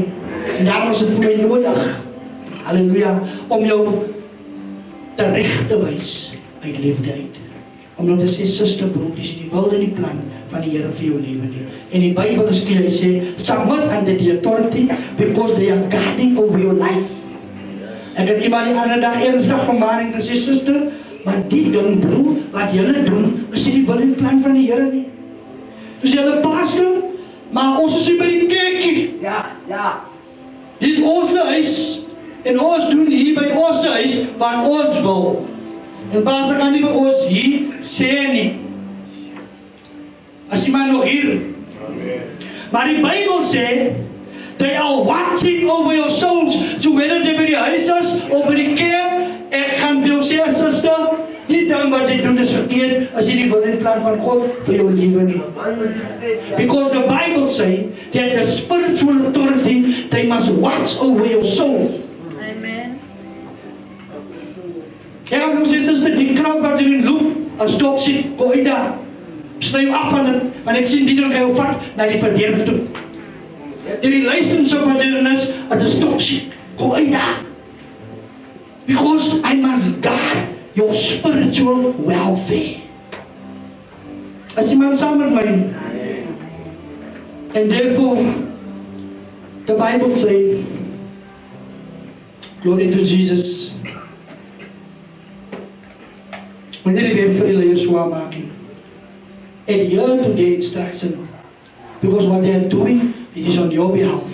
en daarom is het vir my nodig, halleluja, om jou terecht te wys uit liefde uit. Omdat dit sê, sister, broer, dis die wil en die plan van die Here vir jou lewe nie. En die Bijbel is clear, hy sê, submit under the authority, because they are guarding over your life. Ek het iemand die ander dag ernstig vermaning gesê, sister, maar die ding, broer, wat julle doen, is nie die wil en plan van die Here nie. Dus julle pastor, maar ons is hier by die kerkie. Ja, ja. Dit is ons huis, en ons doen hier by ons huis, wat ons wil. En pastor kan nie vir ons hier sê nie. As iemand nog hier. Maar die Bijbel sê, they are watching over your souls. So whether jy by die huis is, of by die kerk, ek gaan vir jou sê, sister, nie ding wat jy doen is verkeerd, as jy die wil en plan van God vir jou lewe nie. Because the Bible say, that the spiritual authority, they must watch over your soul. En dan sê, sister, die krauk wat jy in loop, as stop sê, kom uit daar, sny jou af van het, want ek sien die ding kan jou vat, na die verderf toe. Die relationship wat jy in is, het is toxic, kom uit daar. Because I must guard your spiritual welfare. As iemand saam met my, and therefore, the Bible say, glory to Jesus, Wanneer die werk vir die leiers so aanmaak nie. Adhere to their instruction. Because what they are doing, it is on your behalf.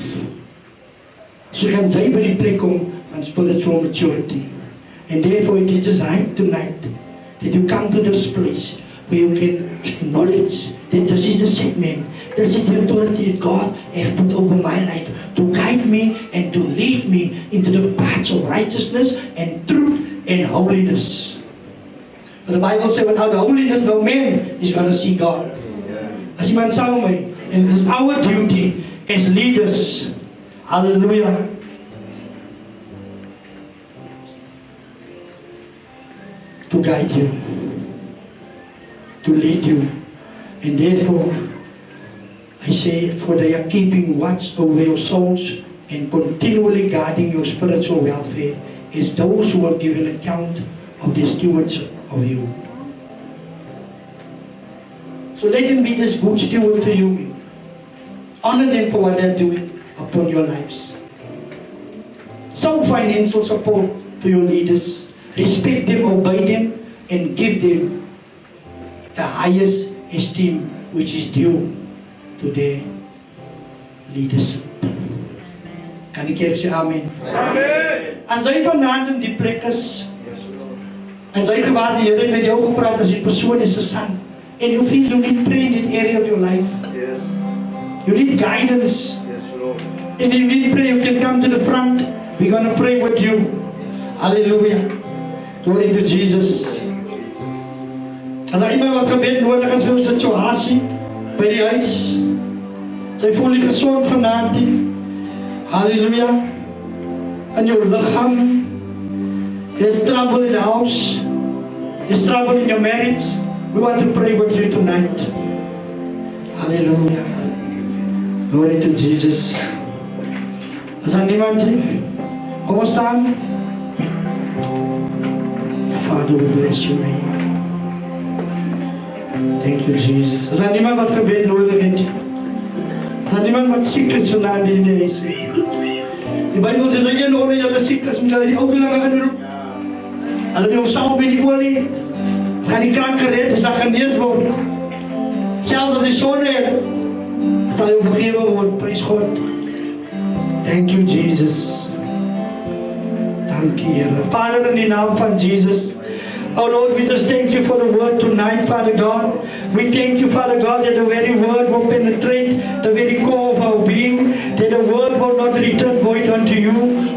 So gaan sy by die plek kom van spiritual maturity. And therefore it is just right tonight that you come to this place where you can acknowledge that this is the set man. This is the authority that God has put over my life to guide me and to lead me into the paths of righteousness and truth and holiness. But the Bible says without holiness no man is going to see God. As iemand saam met my, and it is our duty as leaders, hallelujah, to guide you, to lead you. And therefore, I say, for they are keeping watch over your souls and continually guarding your spiritual welfare as those who are given account of the stewardship of you. So let them be this good steward to you. Honor them for what they're doing upon your lives. Show financial support to your leaders. Respect them, obey them, and give them the highest esteem which is due to their leadership. Kan die kerk sê amen? Amen! As jy vanaand in die plek is, en jy gewaar die Here met jou gepraat as die persoon is 'n son, and you feel you need prayer in that area of your life. Yes. You need guidance. Yes, Lord. And if you need prayer, you can come to the front. We're going to pray with you. Hallelujah. Glory to Jesus. En dan iemand wat gebed nodig is, wil sit so hasie by die huis. Sy voel nie gezond vanaand nie. Hallelujah. In jou lichaam. There's trouble in the house. There's trouble in your marriage. We want to pray with you tonight. Hallelujah. Glory to Jesus. Is daar niemand nie? Kom ons staan. Father, we bless your name. Thank you, Jesus. Is daar niemand wat gebed nodig het? Is daar niemand wat siek is vandaag in die huis? Die Bijbel sê, as jy een oor jy siek is, moet jy die ouderlinge inroep. Hulle jou salf by die olie, gaan die krank gered, is daar genees word. Selfs as die sonne het, sal jou vergewe word, prys God. Thank you, Jesus. Dankie, Here. Vader, in die naam van Jesus, oh Lord, we just thank you for the word tonight, Father God. We thank you, Father God, that the very word will penetrate the very core of our being, that the word will not return void unto you,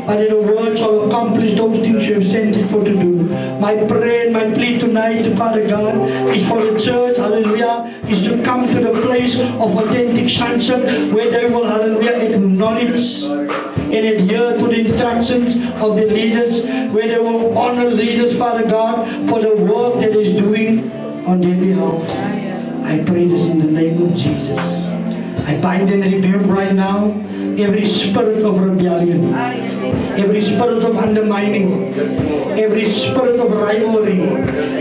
but that the word shall accomplish those things you have sent it for to do. My prayer and my plea tonight, Father God, is for the church, hallelujah, is to come to the place of authentic sonship, where they will, hallelujah, acknowledge and adhere to the instructions of the leaders, where they will honor leaders, Father God, for the work that is doing on their behalf. I pray this in the name of Jesus. I bind and rebuke right now every spirit of rebellion, every spirit of undermining, every spirit of rivalry,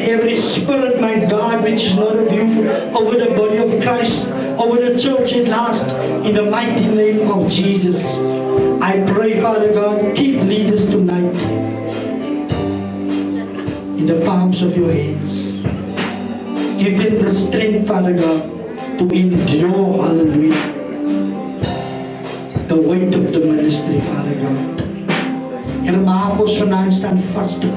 every spirit, my God, which is not of you, over the body of Christ, over the church at last, in the mighty name of Jesus. I pray, Father God, keep leaders tonight in the palms of your hands. Give them the strength, Father God, to endure, hallelujah, the weight of the ministry, Father God. Here, maak ons vanaan staan vastig,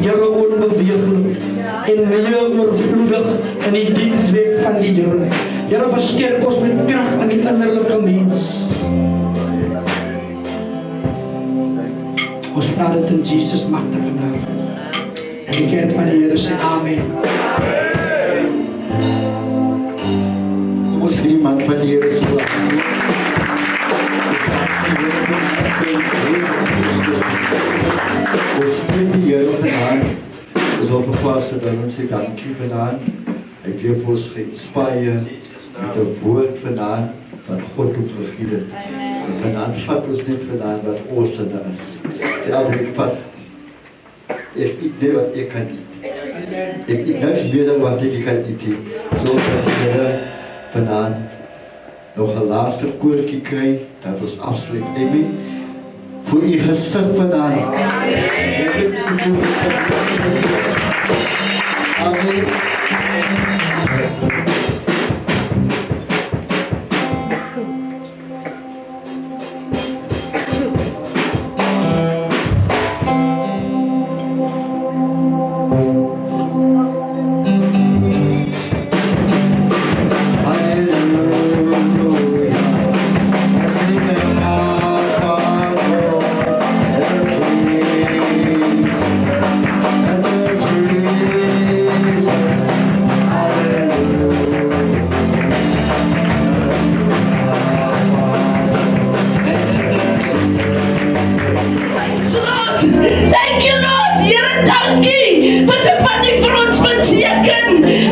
Here, onbeweeglik en meer oorvloedig in die dienswerk van die Here. Here, versterk ons met krag in die innerlijke mens. Ons praat dit in Jesus machtige naam. En die kerk van die Here sê amen. Ons die man van die Here so. Ons spreek die Here vandaan. Ons op 'n vaste dan ons sê dankie vandaan. Hy het weer vir ons geïnspireer met 'n woord vandaan wat God op gegee het. En vandaan vat ons net vandaan wat ons in is. Sê altyd vat. Ek eet nie wat ek kan eet. Ek eet niks meer dan wat ek kan eet. So dat die Here vandaan nog 'n laaste koortjie kry dat ons afsluit. Amen. Voor u gesig vandaan. Ek het u voor gesig. Thank you, Lord. Here, dankie. Wat het van die vir ons beteken.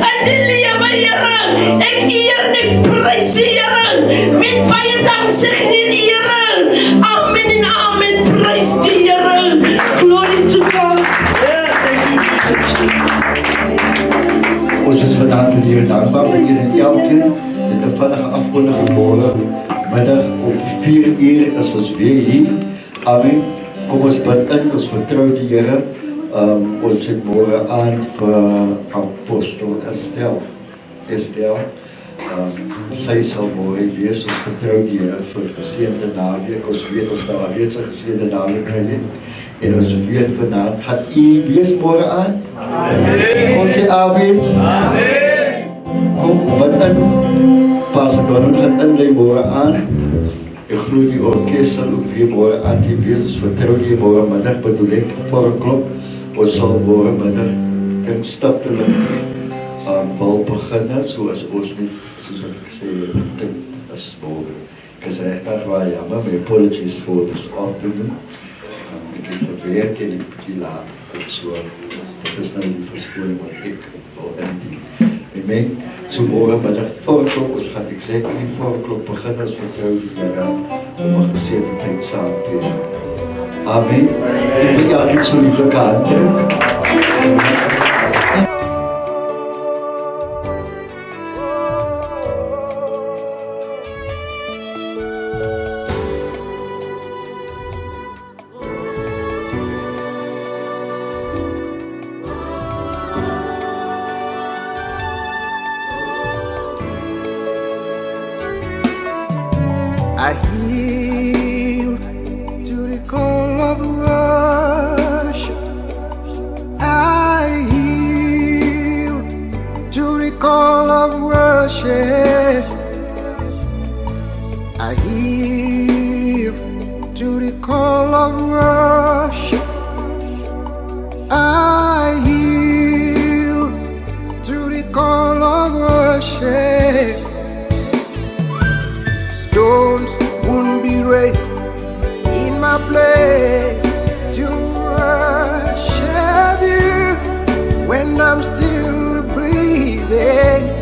En die lewe, Here. Ek eer en ek prys die Here. Met baie danksegging, Here. Amen en amen. Prys die Here. Glory to God. Ons is vandaag vir die Heer dankbaar vir julle elkeen met 'n vinnige afkondige môre middag om 4 uur is ons weer hier. Amen. Kom ons bid in, ons vertrou die Here. Ons het môre aand vir Apostel Esther. Sy sal môre wees, ons vertrou die Here vir geseënde naweek. Ons weet ons sal reeds 'n geseënde naweek hê. En ons weet vanaand gaan U wees môre aand. Amen. Ons sê amen. Amen. Kom bid in. Pastor Donald gaan inlei môre aand. Ek glo die orkes sal ook weer môre aan die wees. Ons vertrou die môre middag bedoel ek 4:00. Ons sal môre middag instaptelik wil begin soos ons net, soos wat ek sê, dink is môre. Ek is regtig baie jammer, my apologies for this afternoon. Ek het gewerk en ek bietjie laat op so. Dit is nou die verskoning wat ek wil indien. Amen. So môre middag 4:00, ons gaan exactly 4:00 begin as vertrou die Here om 'n geseënde tyd saam te hê. Amen. Ek wil julle net so lief gehad. I yield to the call of worship. I yield to the call of worship. I yield to the call of worship. I yield to the call of worship. Stones won't be raised in my place to worship you when I'm still breathing.